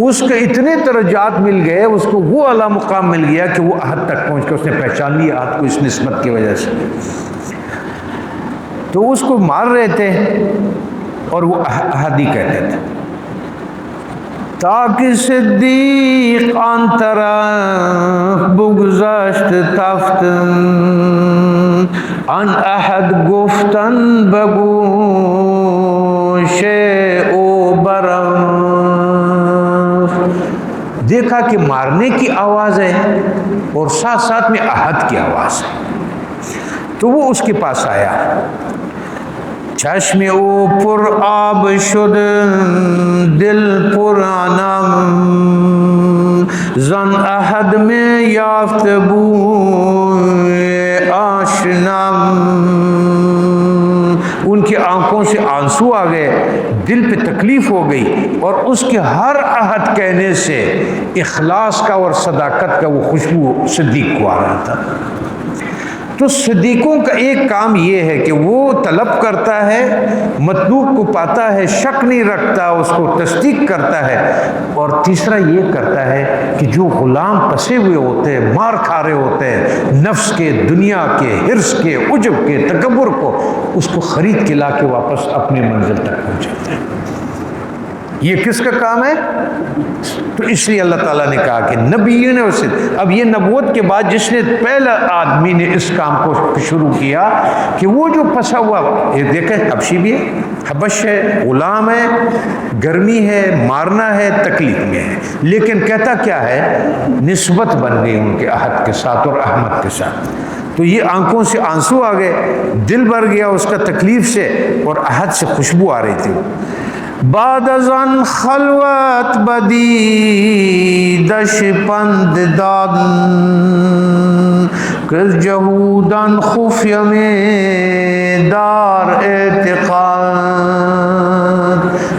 اس کے اتنے درجات مل گئے، اس کو وہ اعلیٰ مقام مل گیا کہ وہ احد تک پہنچ کے اس نے پہچان لیا احد کو اس نسبت کی وجہ سے۔ تو اس کو مار رہے تھے اور وہ احدی کہتے تھے۔ تاکہ صدیق آن طرف بگذشت تفت، ان احد گفتن بگوش او برم۔ دیکھا کہ مارنے کی آواز ہے اور ساتھ ساتھ میں احد کی آواز ہے، تو وہ اس کے پاس آیا۔ چشم او پر آب شد دل پر انم، زن احد میں یافت بوئے آشنم۔ ان کی آنکھوں سے آنسو آ گئے، دل پہ تکلیف ہو گئی، اور اس کے ہر احد کہنے سے اخلاص کا اور صداقت کا وہ خوشبو صدیق کو آ رہا تھا۔ تو صدیقوں کا ایک کام یہ ہے کہ وہ طلب کرتا ہے، مطلوب کو پاتا ہے، شک نہیں رکھتا، اس کو تصدیق کرتا ہے، اور تیسرا یہ کرتا ہے کہ جو غلام پسے ہوئے ہوتے ہیں، مار کھا رہے ہوتے ہیں نفس کے، دنیا کے، حرص کے، عجب کے، تکبر کو، اس کو خرید کے لا کے واپس اپنے منزل تک پہنچاتے ہیں۔ یہ کس کا کام ہے؟ تو اس لیے اللہ تعالیٰ نے کہا کہ نبیوں نے اسے، اب یہ نبوت کے بعد جس نے پہلا آدمی نے اس کام کو شروع کیا کہ وہ جو پھنسا ہوا، یہ دیکھیں حبشی بھی ہے، حبش ہے، غلام ہے، گرمی ہے، مارنا ہے، تکلیف میں ہے، لیکن کہتا کیا ہے؟ نسبت بن گئی ان کے احد کے ساتھ اور احمد کے ساتھ۔ تو یہ آنکھوں سے آنسو آ گئے، دل بھر گیا اس کا تکلیف سے، اور احد سے خوشبو آ رہی تھی۔ بعد از آن خلوت بدی دش پند دادن، کس جہودن خفیہ میں دار اعتقاد۔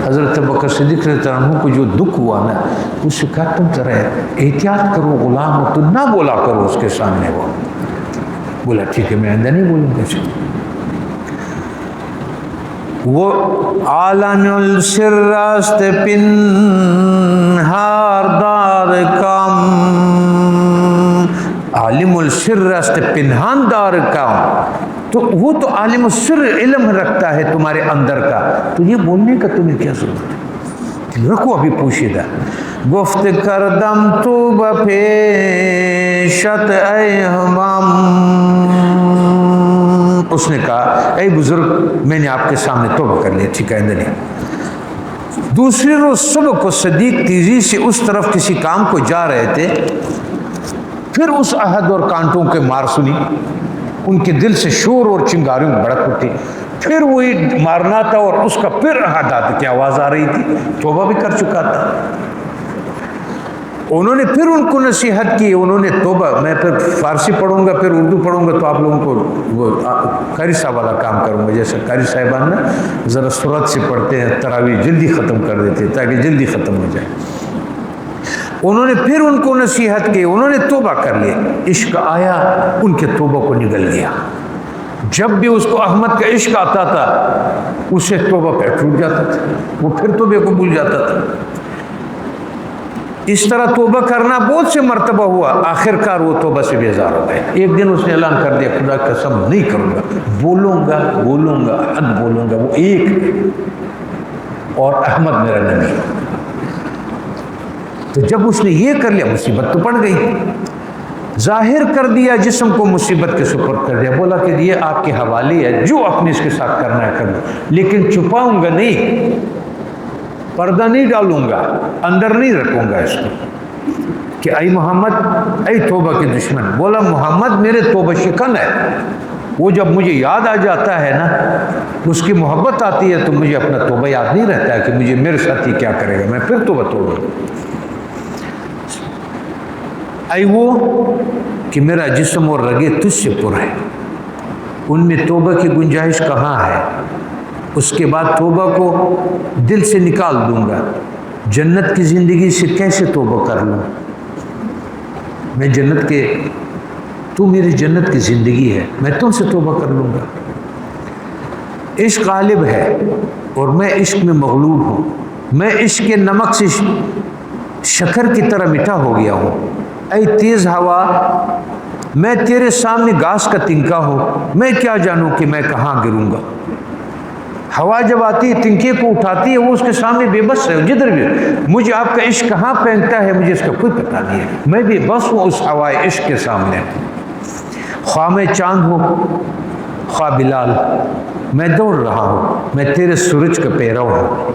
حضرت ابوبکر صدیق رضی اللہ عنہ کو جو دکھ ہوا نا، اس سے کہا تم ذرا احتیاط کرو، غلام ہو تو نہ بولا کرو اس کے سامنے۔ وہ بولا ٹھیک ہے، میں آئندہ نہیں بولوں گا۔ وہ عالم السر است پنہار دار کام، عالم السر است پنہان دار کام، تو وہ تو عالم السر علم رکھتا ہے تمہارے اندر کا، تو یہ بولنے کا تمہیں کیا ضرورت ہے؟ رکھو ابھی پوشیدہ۔ گفت کردم توبہ پیشت اے ہمام، اس نے کہا اے بزرگ میں نے آپ کے سامنے توبہ کر لیا، ٹھیک ہے نہیں۔ دوسری روز صبح کو صدیق تیزی سے اس طرف کسی کام کو جا رہے تھے، پھر اس احد اور کانٹوں کے مار سنی، ان کے دل سے شور اور چنگاریوں میں بھڑک اٹھی، پھر وہی مارنا تھا اور اس کا پھر احد آتا کی آواز آ رہی تھی، توبہ بھی کر چکا تھا۔ انہوں نے پھر ان کو نصیحت کی، انہوں نے توبہ، میں پھر فارسی پڑھوں گا پھر اردو پڑھوں گا تو آپ لوگوں کو وہ قاری صاحب والا کام کروں گا، جیسے قاری صاحبان نا ذرا سرعت سے پڑھتے ہیں، تراویح جلدی ختم کر دیتے ہیں تاکہ جلدی ختم ہو جائے۔ انہوں نے پھر ان کو نصیحت کی، انہوں نے توبہ کر لی، عشق آیا، ان کے توبہ کو نگل گیا۔ جب بھی اس کو احمد کا عشق آتا تھا اسے توبہ پہ ٹوٹ جاتا تھا، وہ پھر توبہ کو بھول جاتا تھا۔ اس طرح توبہ کرنا بہت سے مرتبہ ہوا، آخر کار وہ توبہ سے بیزار ہو گئے۔ ایک دن اس نے اعلان کر دیا خدا کی قسم نہیں کروں گا، بولوں گا حد بولوں گا، وہ ایک اور احمد میرا نبی۔ تو جب اس نے یہ کر لیا مصیبت تو پڑ گئی، ظاہر کر دیا، جسم کو مصیبت کے سپرد کر دیا، بولا کہ یہ آپ کے حوالے ہے، جو اپنے اس کے ساتھ کرنا ہے کر لو، لیکن چھپاؤں گا نہیں، پردہ نہیں ڈالوں گا، اندر نہیں رکھوں گا اس کو کہ اے محمد، اے توبہ کے دشمن۔ بولا محمد میرے توبہ شکن ہے، وہ جب مجھے یاد آ جاتا ہے نا، اس کی محبت آتی ہے تو مجھے اپنا توبہ یاد نہیں رہتا ہے کہ مجھے میرے ساتھی کیا کرے گا، میں پھر توبہ توڑوں گا۔ اے وہ کہ میرا جسم اور رگے تجھ سے پر ہے، ان میں توبہ کی گنجائش کہاں ہے؟ اس کے بعد توبہ کو دل سے نکال دوں گا، جنت کی زندگی سے کیسے توبہ کر لوں؟ میں جنت کے، تو میری جنت کی زندگی ہے، میں تم سے توبہ کر لوں گا۔ عشق غالب ہے اور میں عشق میں مغلوب ہوں، میں عشق کے نمک سے شکر کی طرح میٹھا ہو گیا ہوں۔ اے تیز ہوا، میں تیرے سامنے گھاس کا تنکا ہوں، میں کیا جانوں کہ میں کہاں گروں گا۔ ہوا جب آتی ہے تنکے کو اٹھاتی ہے، وہ اس کے سامنے بے بس ہے، جدھر بھی مجھے آپ کا عشق کہاں پھینکتا ہے مجھے اس کا کوئی پتہ نہیں ہے، میں بے بس ہوں اس ہوائے عشق کے سامنے۔ خواہ میں چاند ہوں خواہ بلال، میں دوڑ رہا ہوں، میں تیرے سورج کا پیرو ہوں۔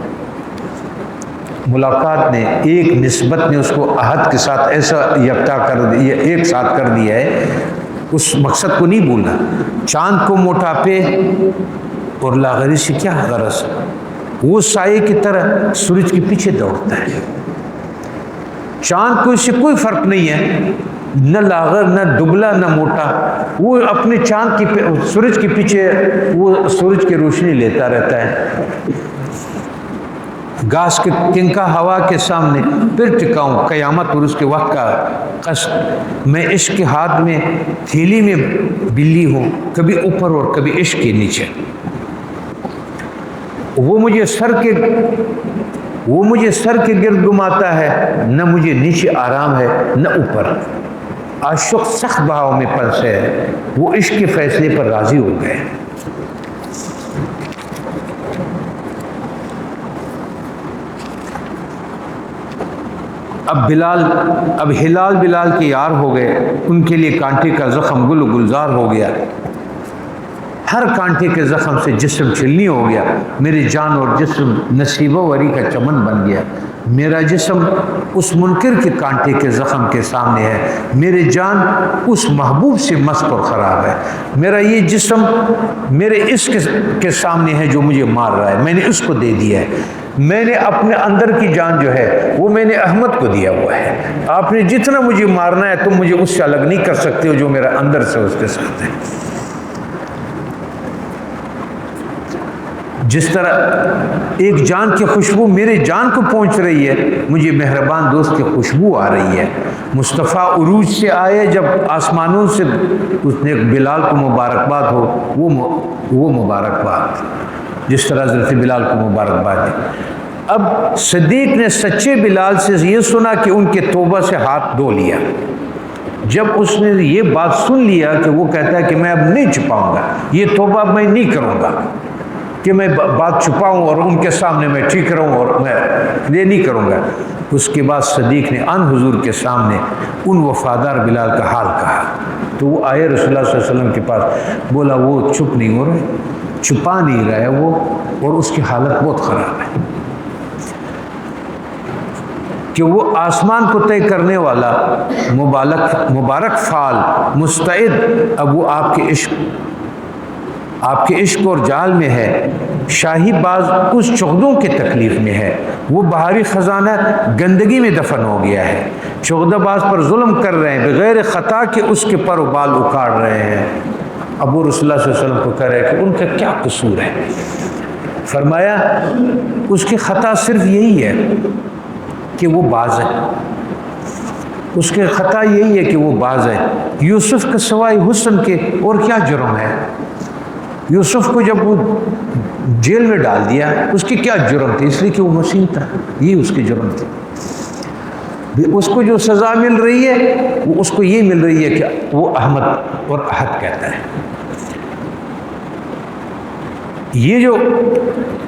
ملاقات نے ایک نسبت نے اس کو عہد کے ساتھ ایسا یکتا کر دیا، ایک ساتھ کر دیا ہے، اس مقصد کو نہیں بھولنا۔ چاند کو موٹاپے اور لاغری سے کیا غرض، وہ سائے کی طرح سورج کے پیچھے دوڑتا ہے۔ چاند کو اس سے کوئی فرق نہیں ہے، نہ لاغر نہ دبلا نہ موٹا، وہ اپنے چاند کی سورج کے پیچھے وہ سورج کی روشنی لیتا رہتا ہے۔ گھاس کے تنکا ہوا کے سامنے پھر ٹکاؤں قیامت اور اس کے وقت کا قصد، میں عشق کے ہاتھ میں تھیلی میں بلی ہوں، کبھی اوپر اور کبھی عشق کے نیچے۔ وہ مجھے سر کے گرد گھماتا ہے، نہ مجھے نیچے آرام ہے نہ اوپر۔ عاشق سخت بہاؤ میں پھنسے ہے، وہ عشق کے فیصلے پر راضی ہو گئے۔ اب ہلال بلال کے یار ہو گئے، ان کے لیے کانٹے کا زخم گل و گلزار ہو گیا، ہر کانٹے کے زخم سے جسم چلنی ہو گیا، میری جان اور جسم نصیب و وری کا چمن بن گیا۔ میرا جسم اس منکر کے کانٹے کے زخم کے سامنے ہے، میری جان اس محبوب سے مست اور خراب ہے۔ میرا یہ جسم میرے عشق کے سامنے ہے جو مجھے مار رہا ہے، میں نے اس کو دے دیا ہے۔ میں نے اپنے اندر کی جان جو ہے وہ میں نے احمد کو دیا ہوا ہے۔ آپ نے جتنا مجھے مارنا ہے تم مجھے اس سے الگ نہیں کر سکتے ہو، جو میرا اندر سے اس کے ساتھ ہے۔ جس طرح ایک جان کی خوشبو میرے جان کو پہنچ رہی ہے، مجھے مہربان دوست کی خوشبو آ رہی ہے۔ مصطفیٰ عروج سے آئے جب آسمانوں سے، اس نے بلال کو مبارکباد ہو، وہ مبارکباد جس طرح حضرت بلال کو مبارکباد ہے۔ اب صدیق نے سچے بلال سے یہ سنا کہ ان کے توبہ سے ہاتھ دھو لیا۔ جب اس نے یہ بات سن لیا کہ وہ کہتا ہے کہ میں اب نہیں چھپاؤں گا، یہ توبہ اب میں نہیں کروں گا کہ میں بات چھپاؤں اور ان کے سامنے میں ٹھیک رہوں، اور میں یہ نہیں کروں گا۔ اس کے بعد صدیق نے ان حضور کے سامنے ان وفادار بلال کا حال کہا، تو وہ آئے رسول اللہ صلی اللہ علیہ وسلم کے پاس، بولا وہ چپ نہیں ہو رہے، چھپا نہیں رہا ہے وہ، اور اس کی حالت بہت خراب ہے کہ وہ آسمان کو طے کرنے والا مبارک فعال مستعد، اب وہ آپ کے عشق اور جال میں ہے۔ شاہی باز اس چغدوں کے تکلیف میں ہے، وہ بہاری خزانہ گندگی میں دفن ہو گیا ہے۔ چغدہ باز پر ظلم کر رہے ہیں، بغیر خطا کے اس کے پر و بال اکاڑ رہے ہیں۔ اب وہ رسول اللہ صلی اللہ علیہ وسلم کو کہہ رہے ہیں کہ ان کا کیا قصور ہے؟ فرمایا اس کی خطا صرف یہی ہے کہ وہ باز ہے، اس کی خطا یہی ہے کہ وہ باز ہے۔ یوسف کے سوائے حسن کے اور کیا جرم ہے؟ یوسف کو جب وہ جیل میں ڈال دیا، اس کی کیا جرم تھی؟ اس لیے کہ وہ مسیح تھا، یہ اس کی جرم تھی۔ اس کو جو سزا مل رہی ہے وہ اس کو یہ مل رہی ہے کہ وہ احمد اور احد کہتا ہے۔ یہ جو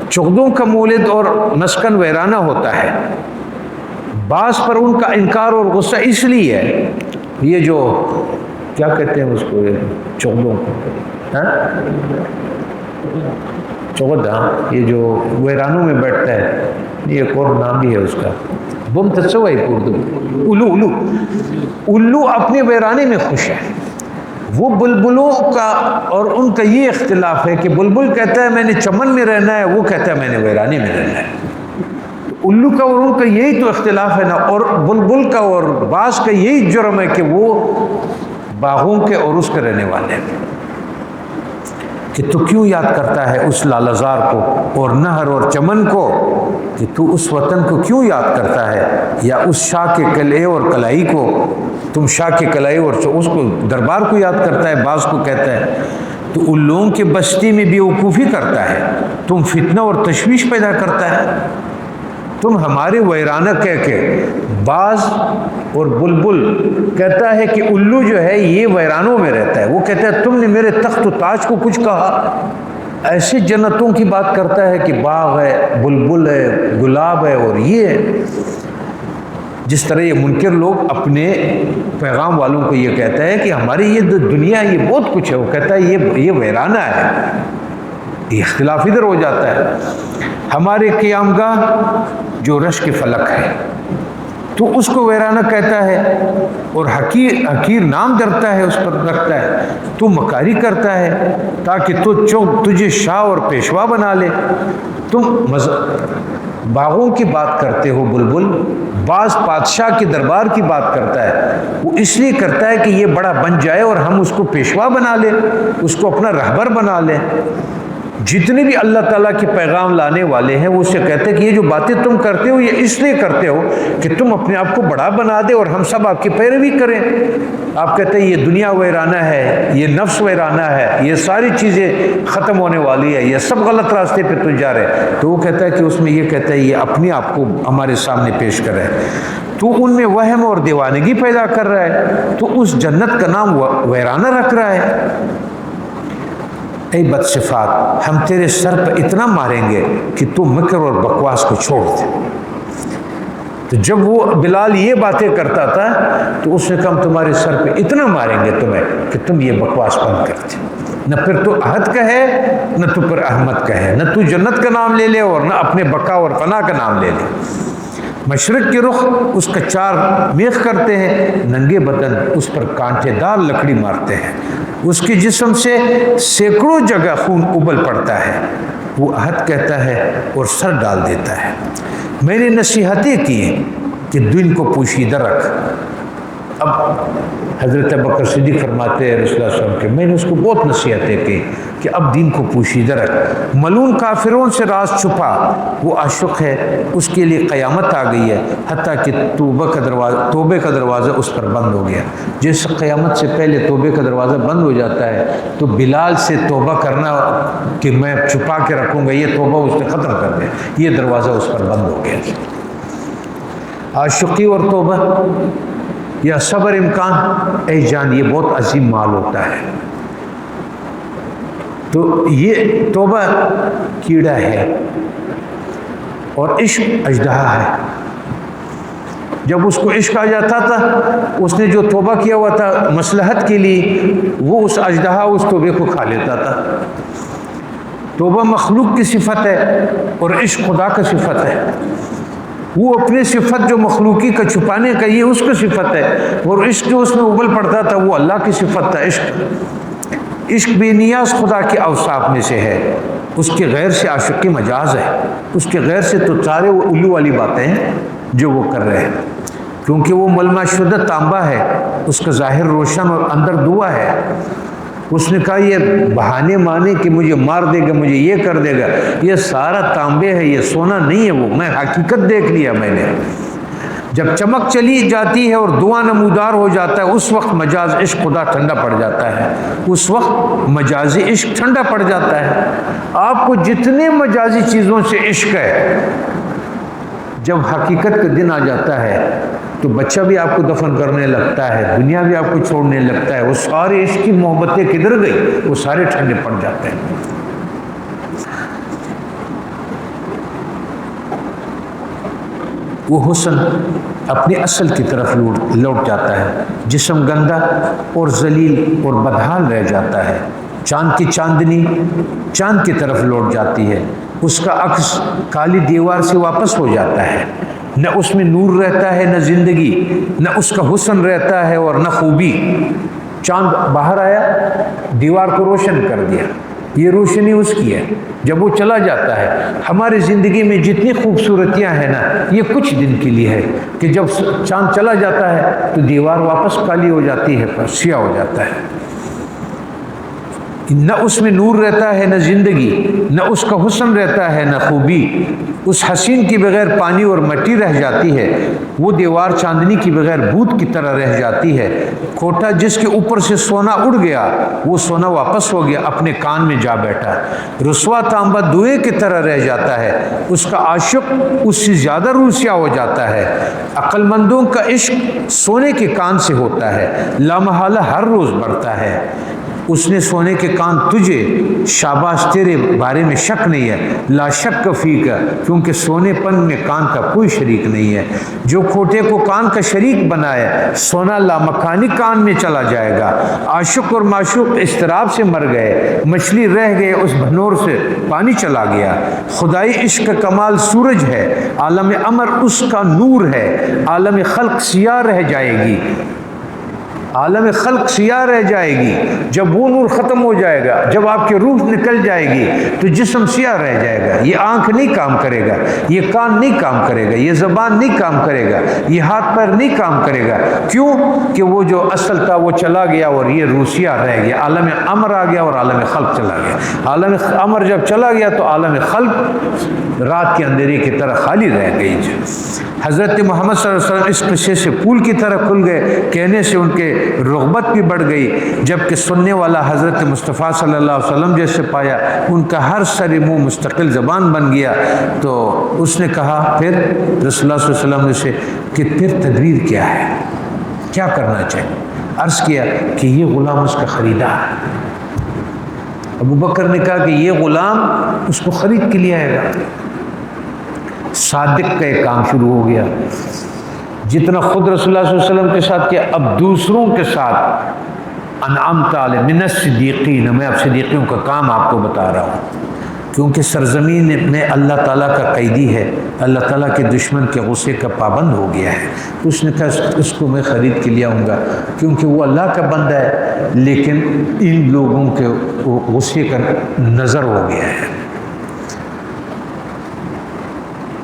چغدوں کا مولد اور مسکن ویرانہ ہوتا ہے، بعض پر ان کا انکار اور غصہ اس لیے ہے، یہ جو کیا کہتے ہیں اس کو، چغدوں کو، چغد، یہ جو ویرانوں میں بیٹھتا ہے، یہ ایک اور نام بھی ہے اس کا، بم تسوئی اردو، الو اپنے ویرانے میں خوش ہے۔ وہ بلبلوں کا اور ان کا یہ اختلاف ہے کہ بلبل کہتا ہے میں نے چمن میں رہنا ہے، وہ کہتا ہے میں نے ویرانے میں رہنا ہے۔ الو کا اور ان کا یہی تو اختلاف ہے نا، اور بلبل کا اور باز کا یہی جرم ہے کہ وہ باغوں کے اور اس کے رہنے والے ہیں۔ کہ تو کیوں یاد کرتا ہے اس لالہزار کو اور نہر اور چمن کو، کہ تو اس وطن کو کیوں یاد کرتا ہے، یا اس شاہ کے قلعے اور کلائی کو، تم شاہ کے قلعے اور اس کو دربار کو یاد کرتا ہے، بعض کو کہتا ہے تو ان لوگوں کے بستی میں بے وقوفی کرتا ہے، تم فتنہ اور تشویش پیدا کرتا ہے، تم ہمارے ویرانہ کہہ کے۔ باز اور بلبل کہتا ہے کہ الو جو ہے یہ ویرانوں میں رہتا ہے، وہ کہتا ہے تم نے میرے تخت و تاج کو کچھ کہا۔ ایسے جنتوں کی بات کرتا ہے کہ باغ ہے، بلبل ہے، گلاب ہے اور یہ ہے۔ جس طرح یہ منکر لوگ اپنے پیغام والوں کو یہ کہتا ہے کہ ہماری یہ دنیا یہ بہت کچھ ہے، وہ کہتا ہے یہ ویرانہ ہے۔ یہ اختلاف ادھر ہو جاتا ہے۔ ہمارے قیام گاہ جو رشک فلک ہے تو اس کو ویرانہ کہتا ہے اور حقیر نام درتا ہے، اس پر رکھتا ہے، تو مکاری کرتا ہے تاکہ تجھے شاہ اور پیشوا بنا لے۔ تم باغوں کی بات کرتے ہو بلبل، بعض بادشاہ کے دربار کی بات کرتا ہے، وہ اس لیے کرتا ہے کہ یہ بڑا بن جائے اور ہم اس کو پیشوا بنا لیں، اس کو اپنا رہبر بنا لیں۔ جتنے بھی اللہ تعالیٰ کے پیغام لانے والے ہیں وہ اسے کہتے ہیں کہ یہ جو باتیں تم کرتے ہو یہ اس لیے کرتے ہو کہ تم اپنے آپ کو بڑا بنا دے اور ہم سب آپ کی پیروی کریں۔ آپ کہتے ہیں یہ دنیا ویرانہ ہے، یہ نفس ویرانہ ہے، یہ ساری چیزیں ختم ہونے والی ہے، یہ سب غلط راستے پہ تم جا رہے۔ تو وہ کہتا ہے کہ اس میں یہ کہتا ہے یہ اپنے آپ کو ہمارے سامنے پیش کرے، تو ان میں وہم اور دیوانگی پیدا کر رہا ہے، تو اس جنت کا نام ویرانہ رکھ رہا ہے۔ اے بد صفات، ہم تیرے سر پہ اتنا ماریں گے کہ تو مکر اور بکواس کو چھوڑ دے۔ تو جب وہ بلال یہ باتیں کرتا تھا تو اس نے کہا ہم تمہارے سر پہ اتنا ماریں گے تمہیں کہ تم یہ بکواس بند کر دے۔ نہ پھر تو عہد کا ہے، نہ تو پھر احمد کا ہے، نہ تو جنت کا نام لے لے اور نہ اپنے بقا اور فنا کا نام لے لے۔ مشرق کے رخ اس کا چار میخ کرتے ہیں، ننگے بدن اس پر کانٹے دار لکڑی مارتے ہیں، اس کے جسم سے سینکڑوں جگہ خون ابل پڑتا ہے، وہ عہد کہتا ہے اور سر ڈال دیتا ہے۔ میں نے نصیحتیں کی کہ دین کو پوشیدہ رکھ۔ اب حضرت ابوبکر صدیق فرماتے ہیں رسول اللہ صلی اللہ علیہ وسلم کہ میں نے اس کو بہت نصیحتیں کی کہ اب دین کو پوشیدہ رکھ، ملعون کافروں سے راز چھپا، وہ عاشق ہے، اس کے لیے قیامت آ گئی ہے، حتیٰ کہ توبے کا دروازہ اس پر بند ہو گیا۔ جس قیامت سے پہلے توبے کا دروازہ بند ہو جاتا ہے تو بلال سے توبہ کرنا کہ میں چھپا کے رکھوں گا، یہ توبہ اس نے ختم کر دیا، یہ دروازہ اس پر بند ہو گیا۔ عاشقی اور توبہ یا صبر امکان، اے جان یہ بہت عظیم مال ہوتا ہے۔ تو یہ توبہ کیڑا ہے اور عشق اژدہا ہے۔ جب اس کو عشق آ جاتا تھا، اس نے جو توبہ کیا ہوا تھا مصلحت کے لیے، وہ اس اژدہا اس توبے کو کھا لیتا تھا۔ توبہ مخلوق کی صفت ہے اور عشق خدا کا صفت ہے۔ وہ اپنی صفت جو مخلوقی کا چھپانے کا یہ اس کی صفت ہے، اور عشق جو اس میں ابل پڑتا تھا وہ اللہ کی صفت تھا۔ عشق بے نیاز خدا کے اوصاف میں سے ہے، اس کے غیر سے عاشقی مجاز ہے، اس کے غیر سے تو سارے وہ الو والی باتیں ہیں جو وہ کر رہے ہیں، کیونکہ وہ ملمع شدہ تانبا ہے، اس کا ظاہر روشن اور اندر دعا ہے۔ اس نے کہا یہ بہانے مانے کہ مجھے مار دے گا، مجھے یہ کر دے گا، یہ سارا تانبے ہے، یہ سونا نہیں ہے، وہ میں حقیقت دیکھ لیا میں نے۔ جب چمک چلی جاتی ہے اور دعا نمودار ہو جاتا ہے، اس وقت مجاز عشق خدا ٹھنڈا پڑ جاتا ہے، اس وقت مجازی عشق ٹھنڈا پڑ جاتا ہے۔ آپ کو جتنے مجازی چیزوں سے عشق ہے، جب حقیقت کا دن آ جاتا ہے تو بچہ بھی آپ کو دفن کرنے لگتا ہے، دنیا بھی آپ کو چھوڑنے لگتا ہے، وہ سارے عشق کی محبتیں کدھر گئی، وہ سارے ٹھنڈے پڑ جاتے ہیں۔ وہ حسن اپنے اصل کی طرف لوٹ جاتا ہے، جسم گندا اور ذلیل اور بدحال رہ جاتا ہے۔ چاند کی چاندنی چاند کی طرف لوٹ جاتی ہے، اس کا عکس کالی دیوار سے واپس ہو جاتا ہے، نہ اس میں نور رہتا ہے، نہ زندگی، نہ اس کا حسن رہتا ہے اور نہ خوبی۔ چاند باہر آیا، دیوار کو روشن کر دیا، یہ روشنی اس کی ہے، جب وہ چلا جاتا ہے۔ ہماری زندگی میں جتنی خوبصورتیاں ہیں نا، یہ کچھ دن کے لیے ہے کہ جب چاند چلا جاتا ہے تو دیوار واپس کالی ہو جاتی ہے، سیاہ ہو جاتا ہے۔ نہ اس میں نور رہتا ہے نہ زندگی، نہ اس کا حسن رہتا ہے نہ خوبی۔ اس حسین کی بغیر پانی اور مٹی رہ جاتی ہے، وہ دیوار چاندنی کی بغیر بھوت کی طرح رہ جاتی ہے۔ کھوٹا جس کے اوپر سے سونا اڑ گیا، وہ سونا واپس ہو گیا، اپنے کان میں جا بیٹھا۔ رسوا تانبا دھوئے کی طرح رہ جاتا ہے، اس کا عاشق اس سے زیادہ روسیا ہو جاتا ہے۔ عقل مندوں کا عشق سونے کے کان سے ہوتا ہے، لامحالہ ہر روز بڑھتا ہے۔ اس نے سونے کے کان تجھے، شاباش تیرے بارے میں شک نہیں ہے، لا شک فیک، کیونکہ سونے پن میں کان کا کوئی شریک نہیں ہے۔ جو کھوٹے کو کان کا شریک بنائے، سونا لامکانی کان میں چلا جائے گا۔ عاشق اور معشوق اضطراب سے مر گئے، مچھلی رہ گئے اس بھنور سے پانی چلا گیا۔ خدائی عشق کا کمال سورج ہے، عالم امر اس کا نور ہے، عالم خلق سیاہ رہ جائے گی، عالم خلق سیاہ رہ جائے گی۔ جب وہ نور ختم ہو جائے گا، جب آپ کی روح نکل جائے گی تو جسم سیاہ رہ جائے گا۔ یہ آنکھ نہیں کام کرے گا، یہ کان نہیں کام کرے گا، یہ زبان نہیں کام کرے گا، یہ ہاتھ پیر نہیں کام کرے گا۔ کیوں کہ وہ جو اصل تھا وہ چلا گیا اور یہ روح سیاہ رہ گیا۔ عالم امر آ گیا اور عالم خلق چلا گیا۔ عالم امر جب چلا گیا تو عالم خلق رات کے اندھیرے کی طرح خالی رہ گئی۔ حضرت محمد صلی اللہ علیہ وسلم اس قصے سے پھول کی طرح کھل گئے، کہنے سے ان کے رغبت بھی بڑھ گئی۔ جبکہ سننے والا حضرت مصطفیٰ صلی اللہ علیہ وسلم جیسے پایا، ان کا ہر سر منہ مستقل زبان بن گیا۔ تو اس نے کہا پھر رسول اللہ صلی اللہ علیہ وسلم سے کہ پھر تدبیر کیا ہے، کیا کرنا چاہیے؟ عرض کیا کہ یہ غلام اس کا خریدار ہے۔ ابو بکر نے کہا کہ یہ غلام اس کو خرید کے لیے آئے گا۔ صادق کا ایک کام شروع ہو گیا، جتنا خود رسول اللہ صلی اللہ علیہ وسلم کے ساتھ کیا، اب دوسروں کے ساتھ انعمت علی من الصدیقین، میں اب صدیقیوں کا کام آپ کو بتا رہا ہوں، کیونکہ سرزمین میں اللہ تعالیٰ کا قیدی ہے، اللہ تعالیٰ کے دشمن کے غصے کا پابند ہو گیا ہے۔ اس نے کہا اس کو میں خرید کے لے آؤں گا، کیونکہ وہ اللہ کا بندہ ہے، لیکن ان لوگوں کے غصے کا نظر ہو گیا ہے۔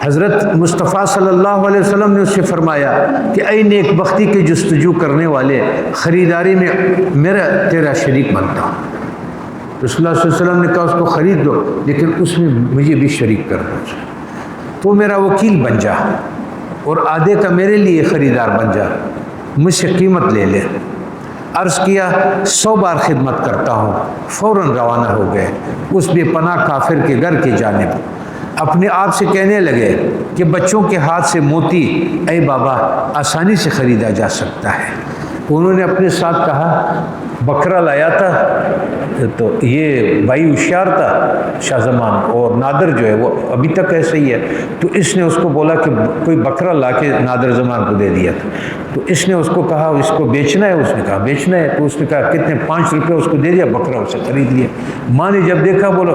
حضرت مصطفیٰ صلی اللہ علیہ وسلم نے اس سے فرمایا کہ اے نیک بختی کے جستجو کرنے والے، خریداری میں میرا تیرا شریک بنتا ہوں۔ رسول اللہ صلی اللہ علیہ وسلم نے کہا اس کو خرید دو، لیکن اس میں مجھے بھی شریک کر دو، تو میرا وکیل بن جا اور آدھے کا میرے لیے خریدار بن جا، مجھ سے قیمت لے لے۔ عرض کیا 100 بار خدمت کرتا ہوں۔ فوراً روانہ ہو گئے اس بے پناہ کافر کے گھر کی جانب۔ اپنے آپ سے کہنے لگے کہ بچوں کے ہاتھ سے موتی اے بابا آسانی سے خریدا جا سکتا ہے۔ انہوں نے اپنے ساتھ کہا بکرا لایا تھا، تو یہ بھائی ہوشیار تھا شاہ زمان، اور نادر جو ہے وہ ابھی تک ایسا ہی ہے، تو اس نے اس کو بولا کہ کوئی بکرا لا کے نادر زمان کو دے دیا تھا۔ تو اس نے اس کو کہا اس کو بیچنا ہے، اس نے کہا بیچنا ہے، تو اس نے کہا کتنے 5 روپے اس کو دے دیا، بکرا اسے خرید لیا۔ ماں نے جب دیکھا بولو،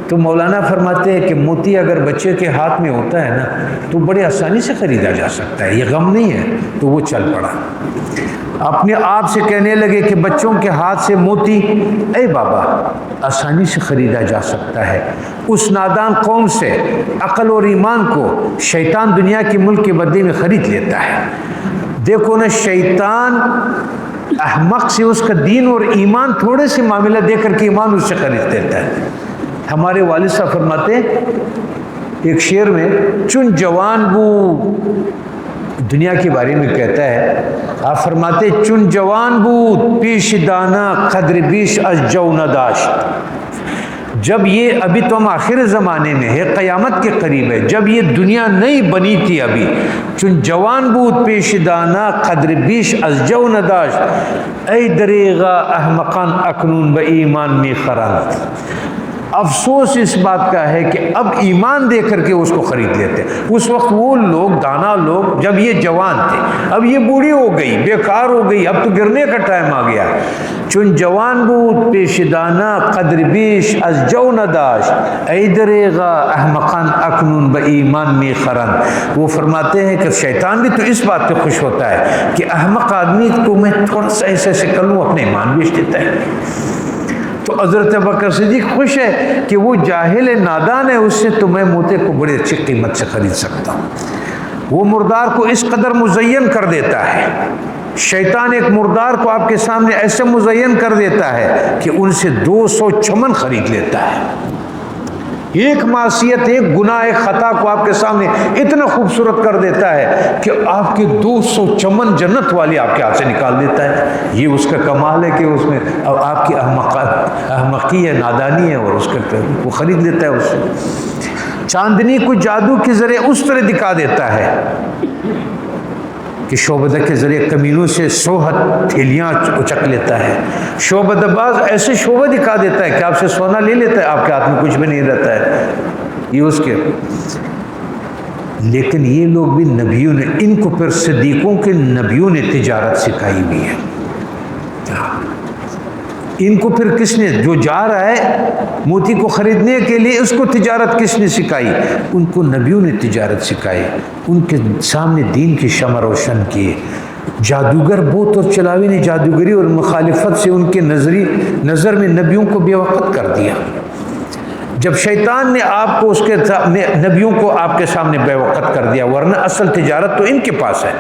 تو مولانا فرماتے ہیں کہ موتی اگر بچے کے ہاتھ میں ہوتا ہے نا تو بڑے آسانی سے خریدا جا سکتا ہے، یہ غم نہیں ہے، تو وہ چل پڑا۔ اپنے آپ سے کہنے لگے کہ بچوں کے ہاتھ سے موتی اے بابا آسانی سے خریدا جا سکتا ہے۔ اس نادان قوم سے عقل اور ایمان کو شیطان دنیا کے ملک کے بدلے میں خرید لیتا ہے۔ دیکھو نا، شیطان احمق سے اس کا دین اور ایمان تھوڑے سے معاملہ دے کر کے ایمان اس سے خرید دیتا ہے۔ ہمارے والد صاحب فرماتے ایک شعر میں، چن جوان بو دنیا کے بارے میں کہتا ہے، آپ فرماتے چن جوان بود پیش دانا قدر بیش از جو نداشت۔ جب یہ ابھی تو ہم آخر زمانے میں ہے، قیامت کے قریب ہے، جب یہ دنیا نہیں بنی تھی ابھی، چن جوان بود پیش دانا قدر بیش از جو نداشت، ای دریغا احمقان اکنون با ایمان می خرند۔ افسوس اس بات کا ہے کہ اب ایمان دے کر کے اس کو خرید لیتے ہیں۔ اس وقت وہ لوگ دانا لوگ جب یہ جوان تھے، اب یہ بوڑھی ہو گئی، بیکار ہو گئی، اب تو گرنے کا ٹائم آ گیا۔ چون جوان بود پیش دانا قدر بیش از جو نداشت، ای دریغا احمقان اکنون با ایمان می خرند۔ وہ فرماتے ہیں کہ شیطان بھی تو اس بات پہ خوش ہوتا ہے کہ احمق آدمی کو میں تھوڑا سا ایسے ایسے کر لوں، اپنے ایمان بیچ دیتا ہے۔ تو حضرت بکر صدیق خوش ہے کہ وہ جاہل نادان ہے، اس سے تو میں موتے کو بڑی اچھی قیمت سے خرید سکتا ہوں۔ وہ مردار کو اس قدر مزین کر دیتا ہے شیطان ایک مردار کو آپ کے سامنے ایسے مزین کر دیتا ہے کہ ان سے 200 چمن خرید لیتا ہے. ایک معصیت، ایک گناہ، ایک خطا کو آپ کے سامنے اتنا خوبصورت کر دیتا ہے کہ آپ کے 200 چمن جنت والی آپ کے ہاتھ سے نکال دیتا ہے. یہ اس کا کمال ہے کہ اس میں اب آپ کی احمقی ہے، نادانی ہے، اور اس کا وہ خرید لیتا ہے اس سے. چاندنی کو جادو کے ذریعے اس طرح دکھا دیتا ہے کہ شعبدہ کے ذریعے کمینوں سے 100 تھیلیاں اچک لیتا ہے. شعبدہ باز ایسے شعبہ دکھا دیتا ہے کہ آپ سے سونا لے لیتا ہے، آپ کے ہاتھ میں کچھ بھی نہیں رہتا ہے. یہ اس کے. لیکن یہ لوگ بھی نبیوں نے، ان کو پھر صدیقوں کے نبیوں نے تجارت سکھائی ہوئی ہے. ان کو پھر کس نے، جو جا رہا ہے موتی کو خریدنے کے لیے، اس کو تجارت کس نے سکھائی؟ ان کو نبیوں نے تجارت سکھائی، ان کے سامنے دین کی شمع روشن کیے. جادوگر بہت اور چلاوی نے جادوگری اور مخالفت سے ان کے نظر میں نبیوں کو بے وقت کر دیا. جب شیطان نے آپ کو اس کے نبیوں کو آپ کے سامنے بے وقت کر دیا، ورنہ اصل تجارت تو ان کے پاس ہے.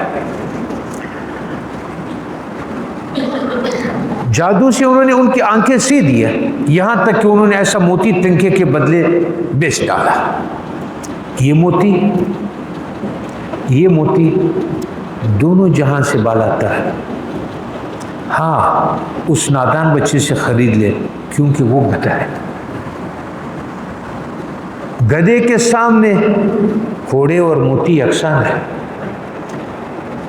جادو سے انہوں نے ان کی آنکھیں سی دی ہے، یہاں تک کہ انہوں نے ایسا موتی تنکے کے بدلے بیچ ڈالا. یہ موتی دونوں جہاں سے بالاتر ہے. ہاں، اس نادان بچے سے خرید لے کیونکہ وہ گدھا ہے. گدھے کے سامنے گھوڑے اور موتی یکساں ہے.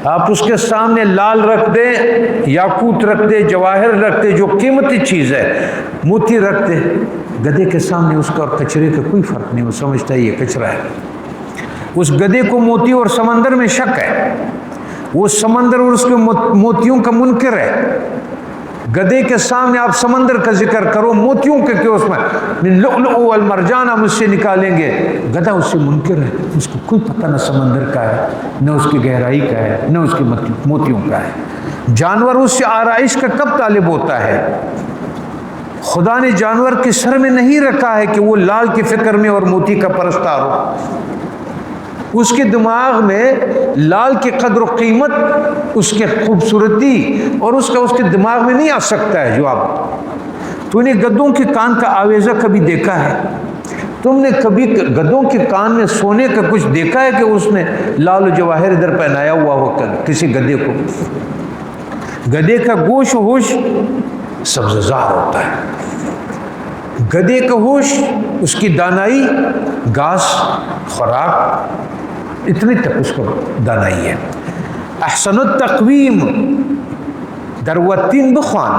آپ اس کے سامنے لال رکھ دیں، یاقوت رکھ دیں، جواہر رکھ دیں، جو قیمتی چیز ہے، موتی رکھ دیں، گدھے کے سامنے اس کا اور کچرے کا کوئی فرق نہیں. وہ سمجھتا ہے یہ کچرا ہے. اس گدھے کو موتی اور سمندر میں شک ہے. وہ سمندر اور اس کے موتیوں کا منکر ہے. گدھے کے سامنے آپ سمندر کا ذکر کرو، موتیوں کے کہ اس میں لؤلؤ والمرجان ہم اس سے نکالیں گے، گدھا اس سے منکر ہے. اس کو کوئی پتہ نہ سمندر کا ہے، نہ اس کی گہرائی کا ہے، نہ اس کے موتیوں کا ہے. جانور اس سے آرائش کا کب طالب ہوتا ہے؟ خدا نے جانور کے سر میں نہیں رکھا ہے کہ وہ لال کی فکر میں اور موتی کا پرستار ہو. اس کے دماغ میں لال کی قدر و قیمت، اس کے خوبصورتی اور اس کے دماغ میں نہیں آ سکتا ہے. جو آپ، تو نے گدھوں کے کان کا آویزہ کبھی دیکھا ہے؟ تم نے کبھی گدھوں کے کان میں سونے کا کچھ دیکھا ہے کہ اس نے لال و جواہر ادھر پہنایا ہوا ہو کسی گدھے کو؟ گدھے کا گوشت و ہوش سبززار ہوتا ہے. گدھے کا ہوش، اس کی دانائی، گھاس، خوراک، اتنی تک اس کو دانائی ہے. احسن التقویم در وتین بخوان،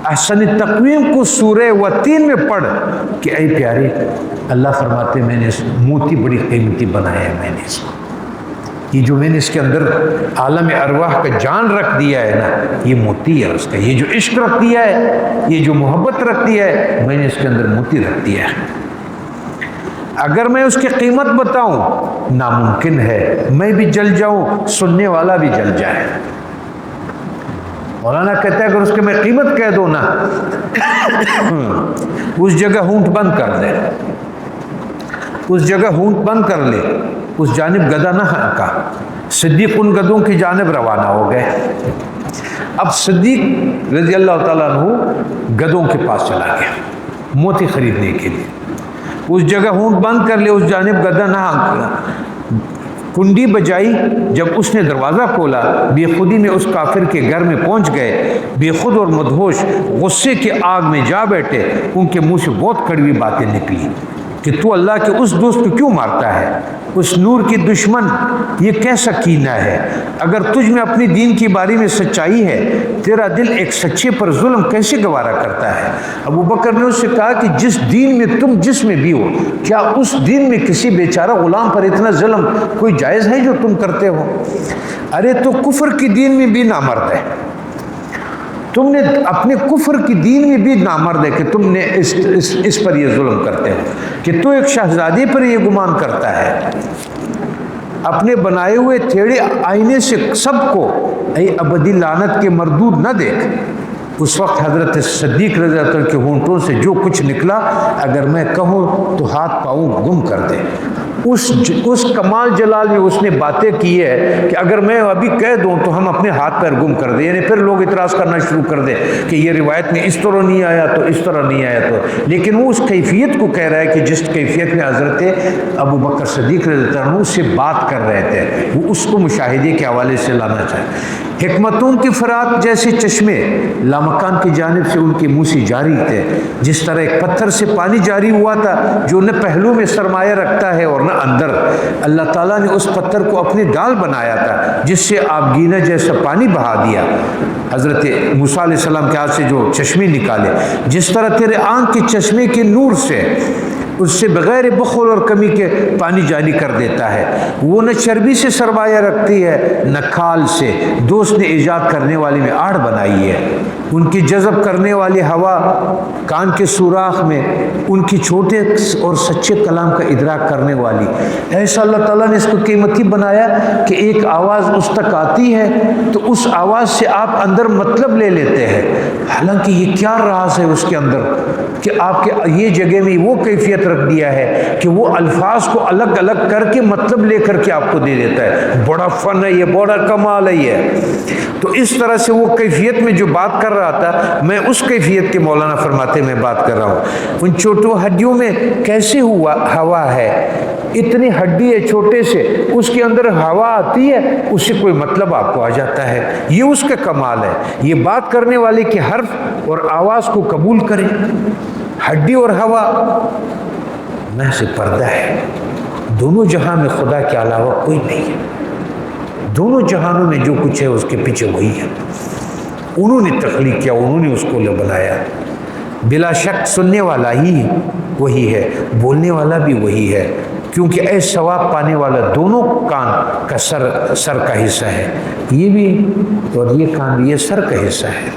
احسن تقویم کو سورہ وتین میں پڑھ کہ اے پیارے، اللہ فرماتے میں نے اس موتی بڑی قیمتی بنایا ہے. میں نے اس کو، یہ جو میں نے اس کے اندر عالم ارواح کا جان رکھ دیا ہے نا، یہ موتی ہے اس کا. یہ جو عشق رکھ دیا ہے، یہ جو محبت رکھ دیا ہے، میں نے اس کے اندر موتی رکھ دیا ہے. اگر میں اس کی قیمت بتاؤں، ناممکن ہے. میں بھی جل جاؤں، سننے والا بھی جل جائے. مولانا کہتا ہے اگر اس کے میں قیمت کہہ دوں نا، اس جگہ ہونٹ بند کر دے، اس جگہ ہونٹ بند کر لے، اس جانب گدھا نہ ہانکا. صدیق ان گدھوں کی جانب روانہ ہو گئے. اب صدیق رضی اللہ تعالیٰ عنہ گدھوں کے پاس چلا گیا موتی خریدنے کے لیے. اس جگہ ہونٹ بند کر لے، اس جانب گدھا نہ ہانکا. کنڈی بجائی. جب اس نے دروازہ کھولا، بے خودی میں اس کافر کے گھر میں پہنچ گئے. بے خود اور مدہوش غصے کے آگ میں جا بیٹھے. ان کے منہ سے بہت کڑوی باتیں نکلی کہ تو اللہ کے اس دوست کو کیوں مارتا ہے؟ اس نور کی دشمن، یہ کیسا کینہ ہے؟ اگر تجھ میں اپنی دین کی باری میں سچائی ہے، تیرا دل ایک سچے پر ظلم کیسے گوارا کرتا ہے؟ ابو بکر نے اس سے کہا کہ جس دین میں تم جس میں بھی ہو، کیا اس دین میں کسی بیچارہ غلام پر اتنا ظلم کوئی جائز ہے جو تم کرتے ہو؟ ارے تو کفر کی دین میں بھی نامرد ہے. تم نے اپنے کفر کی دین میں بھی نامرد ہے کہ تم نے اس پر یہ ظلم کرتے ہو کہ تو ایک شہزادی پر یہ گمان کرتا ہے. اپنے بنائے ہوئے تھیڑے آئینے سے سب کو اے ابدی لعنت کے مردود نہ دیکھ. اس وقت حضرت صدیق رضی اللہ عنہ کے ہونٹوں سے جو کچھ نکلا، اگر میں کہوں تو ہاتھ پاؤں گم کر دے. اس کمال جلال میں اس نے باتیں کی ہے کہ اگر میں ابھی کہہ دوں تو ہم اپنے ہاتھ پیر گم کر دیں، یعنی پھر لوگ اعتراض کرنا شروع کر دیں کہ یہ روایت میں اس طرح نہیں آیا تو اس طرح نہیں آیا تو، لیکن وہ اس کیفیت کو کہہ رہا ہے کہ جس کیفیت میں حضرت ابو بکر صدیق رضی اللہ عنہ سے بات کر رہے تھے، وہ اس کو مشاہدے کے حوالے سے لانا چاہے۔ حکمتوں کی فرات جیسے چشمے لامکان کی جانب سے ان کے منہ سے جاری تھے، جس طرح ایک پتھر سے پانی جاری ہوا تھا جو نہ پہلو میں سرمایہ رکھتا ہے اور نہ اندر۔ اللہ تعالیٰ نے اس پتھر کو اپنی ڈال بنایا تھا جس سے آبگینہ جیسا پانی بہا دیا، حضرت موسیٰ علیہ السلام کے ہاتھ سے جو چشمے نکالے، جس طرح تیرے آنکھ کے چشمے کے نور سے اس سے بغیر بخل اور کمی کے پانی جاری کر دیتا ہے۔ وہ نہ چربی سے سرمایہ رکھتی ہے نہ کھال سے، دوست نے ایجاد کرنے والی میں آڑ بنائی ہے۔ ان کی جذب کرنے والی ہوا کان کے سوراخ میں ان کی چھوٹے اور سچے کلام کا ادراک کرنے والی، ایسا اللہ تعالیٰ نے اس کو قیمتی بنایا کہ ایک آواز اس تک آتی ہے تو اس آواز سے آپ اندر مطلب لے لیتے ہیں، حالانکہ یہ کیا راز ہے اس کے اندر کہ آپ کے یہ جگہ میں وہ کیفیت رکھ دیا ہے کہ وہ الفاظ کو الگ الگ کر کے مطلب لے کر کے آپ کو دے دیتا ہے۔ بڑا فن ہے یہ، بڑا کمال ہے یہ۔ تو اس طرح سے وہ کیفیت میں جو بات کر رہا تھا، میں اس کیفیت کے مولانا فرماتے میں بات کر رہا ہوں۔ ان چھوٹوں ہڈیوں میں کیسے ہوا ہے، اتنی ہڈی ہے چھوٹے سے، اس کے اندر ہوا آتی ہے، اس سے کوئی مطلب آپ کو آ جاتا ہے۔ یہ اس کا کمال ہے، یہ بات کرنے والے کے حرف اور آواز کو قبول کرے۔ ہڈی اور ہوا محض پردہ ہے، دونوں جہاں میں خدا کے علاوہ کوئی نہیں ہے، دونوں جہانوں میں جو کچھ ہے اس کے پیچھے وہی ہے، انہوں نے تخلیق کیا، انہوں نے اس کو بنایا۔ بلا شک سننے والا ہی وہی ہے، بولنے والا بھی وہی ہے، کیونکہ اے ثواب پانے والا دونوں کان کا سر کا حصہ ہے، یہ بھی اور یہ کان بھی، یہ سر کا حصہ ہے۔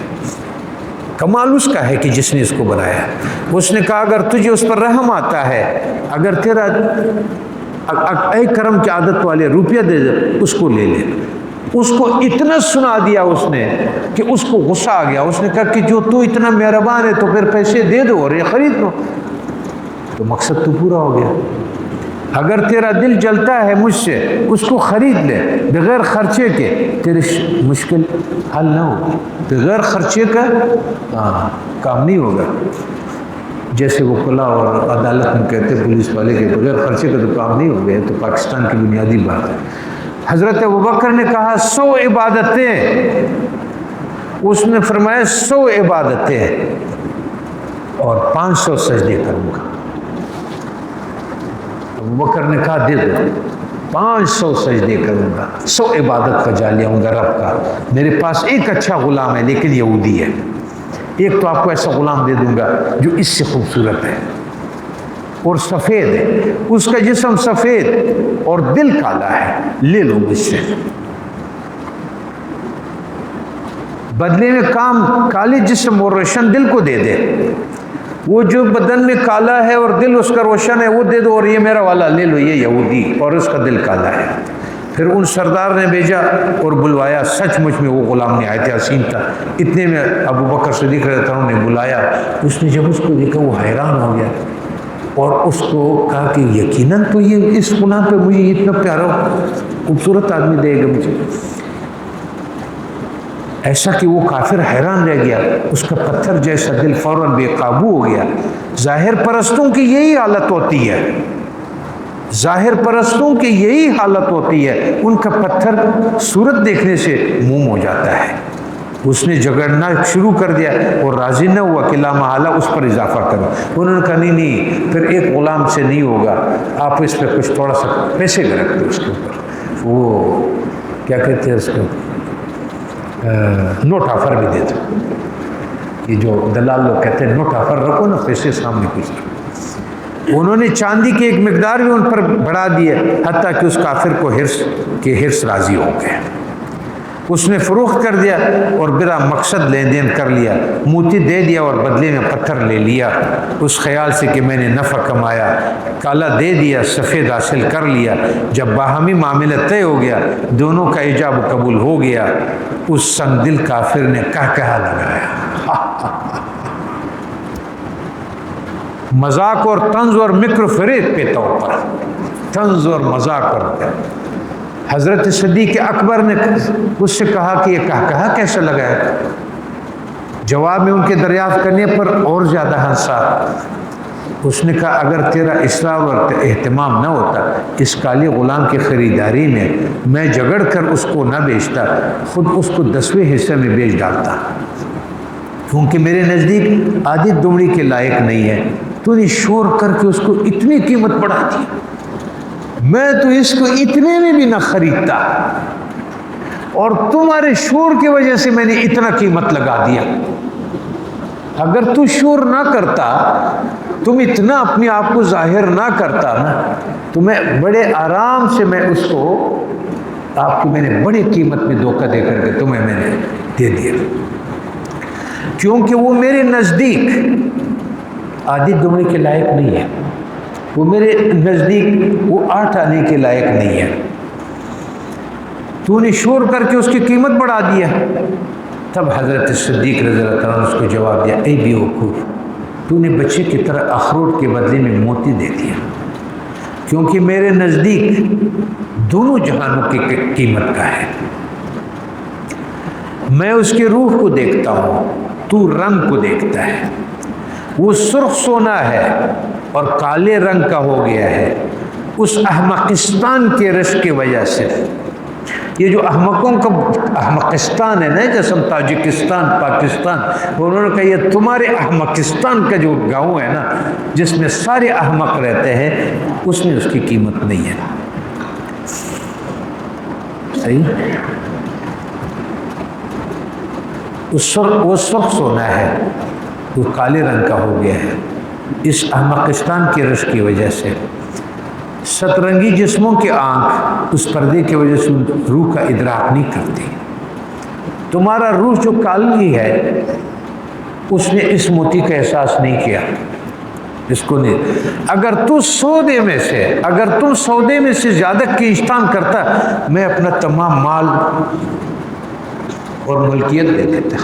کمال اس کا ہے کہ جس نے اس کو بنایا۔ اس نے کہا اگر تجھے اس پر رحم آتا ہے، اگر تیرا اے کرم کی عادت والے روپیہ دے دے، اس کو لے لے۔ اس کو اتنا سنا دیا اس نے کہ اس کو غصہ آ گیا، اس نے کہا کہ جو تو اتنا مہربان ہے تو پھر پیسے دے دو اور یہ خرید لو، تو مقصد تو پورا ہو گیا۔ اگر تیرا دل جلتا ہے مجھ سے، اس کو خرید لے بغیر خرچے کے، تیری مشکل حل نہ ہوگی۔ بغیر خرچے کا کام نہیں ہوگا، جیسے وہ کلا اور عدالت میں کہتے ہیں پولیس والے کے بغیر خرچے کا تو کام نہیں ہوگا، تو پاکستان کی بنیادی بات ہے۔ حضرت ابوبکر نے کہا 100 عبادتیں، اس نے فرمایا 100 عبادتیں اور 500 سجدے کروں گا۔ ابوبکر نے کہا دے دو، 500 سجدے کروں گا، 100 عبادت کا جا لے آؤں گا رب کا۔ میرے پاس ایک اچھا غلام ہے لیکن یہودی ہے، ایک تو آپ کو ایسا غلام دے دوں گا جو اس سے خوبصورت ہے اور سفید ہے، اس کا جسم سفید اور دل کالا ہے، لے لو مجھ سے۔ بدلے میں کام کالے جسم اور روشن دل کو دے دے، وہ جو بدن میں کالا ہے اور دل اس کا روشن ہے وہ دے دو، اور یہ میرا والا لے لو، یہ یہودی اور اس کا دل کالا ہے۔ پھر ان سردار نے بھیجا اور بلوایا، سچ مچ میں وہ غلام نہایت حسین تھا۔ اتنے میں ابوبکر صدیق رضی اللہ عنہ نے بلایا، اس نے جب اس کو دیکھا وہ حیران ہو گیا اور اس کو کہا کہ یقیناً تو یہ اس گناہ پہ مجھے اتنا پیارا خوبصورت آدمی دے گا مجھے، ایسا کہ وہ کافر حیران رہ گیا، اس کا پتھر جیسا دل فوراً بے قابو ہو گیا۔ ظاہر پرستوں کی یہی حالت ہوتی ہے، ظاہر پرستوں کی یہی حالت ہوتی ہے، ان کا پتھر صورت دیکھنے سے موم ہو جاتا ہے۔ اس نے جھگڑنا شروع کر دیا اور راضی نہ ہوا کہ لا محالہ اس پر اضافہ کرو۔ انہوں نے کہا نہیں پھر ایک غلام سے نہیں ہوگا، آپ اس پہ کچھ تھوڑا سا پیسے کا رکھ دو اس کے اوپر، وہ کیا کہتے ہیں اس کو، نوٹ آفر بھی دے دو۔ یہ جو دلال لوگ کہتے ہیں نوٹ آفر رکھو نا، پیسے سامنے کچھ رکھو۔ انہوں نے چاندی کی ایک مقدار بھی ان پر بڑھا دی ہے، حتیٰ کہ اس کافر کو حرص راضی ہو گئے۔ اس نے فروخت کر دیا اور بلا مقصد لین دین کر لیا، موتی دے دیا اور بدلے میں پتھر لے لیا، اس خیال سے کہ میں نے نفع کمایا، کالا دے دیا، سفید حاصل کر لیا۔ جب باہمی معاملہ طے ہو گیا، دونوں کا ایجاب و قبول ہو گیا، اس سنگ دل کافر نے کہا لگایا، مذاق اور طنز اور مکر فریب پہ طور پر طنز اور مذاق کرتے ہیں۔ حضرت صدیق اکبر نے اس سے کہا کہ یہ کہا کیسا لگا ہے؟ جواب میں ان کے دریافت کرنے پر اور زیادہ ہنسا۔ اس نے کہا اگر تیرا اصرار اور اہتمام نہ ہوتا اس کالے غلام کی خریداری میں جگڑ کر اس کو نہ بیچتا، خود اس کو 10ویں حصے میں بیچ ڈالتا، کیونکہ میرے نزدیک آدھی دمڑی کے لائق نہیں ہے۔ تو نے شور کر کے اس کو اتنی قیمت بڑھا دی، میں تو اس کو اتنے میں بھی نہ خریدتا، اور تمہارے شور کی وجہ سے میں نے اتنا قیمت لگا دیا۔ اگر تو شور نہ کرتا، تم اتنا اپنے آپ کو ظاہر نہ کرتا نا، تو میں بڑے آرام سے میں اس کو آپ کو میں نے بڑی قیمت میں دھوکہ دے کر کے تمہیں میں نے دے دیا، کیونکہ وہ میرے نزدیک آدھی دمڑی کے لائق نہیں ہے، وہ میرے نزدیک وہ 8 آنے کے لائق نہیں ہے۔ تو نے شور کر کے اس کی قیمت بڑھا دیا۔ تب حضرت صدیق رضی اللہ عنہ نے اس کو جواب دیا، اے بیوقوف، تو نے بچے کی طرح اخروٹ کے بدلے میں موتی دے دیا، کیونکہ میرے نزدیک دونوں جہانوں کی قیمت کا ہے۔ میں اس کے روح کو دیکھتا ہوں، تو رنگ کو دیکھتا ہے۔ وہ سرخ سونا ہے اور کالے رنگ کا ہو گیا ہے اس احمقستان کے رش کی وجہ سے۔ یہ جو احمقوں کا احمقستان ہے نا، جیسے تاجکستان، پاکستان، انہوں نے کہا یہ تمہارے احمقستان کا جو گاؤں ہے نا جس میں سارے احمق رہتے ہیں، اس میں اس کی قیمت نہیں ہے۔ صحیح؟ وہ سرخ سونا ہے، وہ کالے رنگ کا ہو گیا ہے اس احمقستان کے رش کی وجہ سے۔ سترنگی جسموں کی آنکھ اس پردے کی وجہ سے روح کا ادراک نہیں کرتی۔ تمہارا روح جو کالی ہے اس نے اس موتی کا احساس نہیں کیا، اس کو نہیں۔ اگر تم سودے میں سے زیادہ کھینچتان کرتا، میں اپنا تمام مال اور ملکیت دے دیتا۔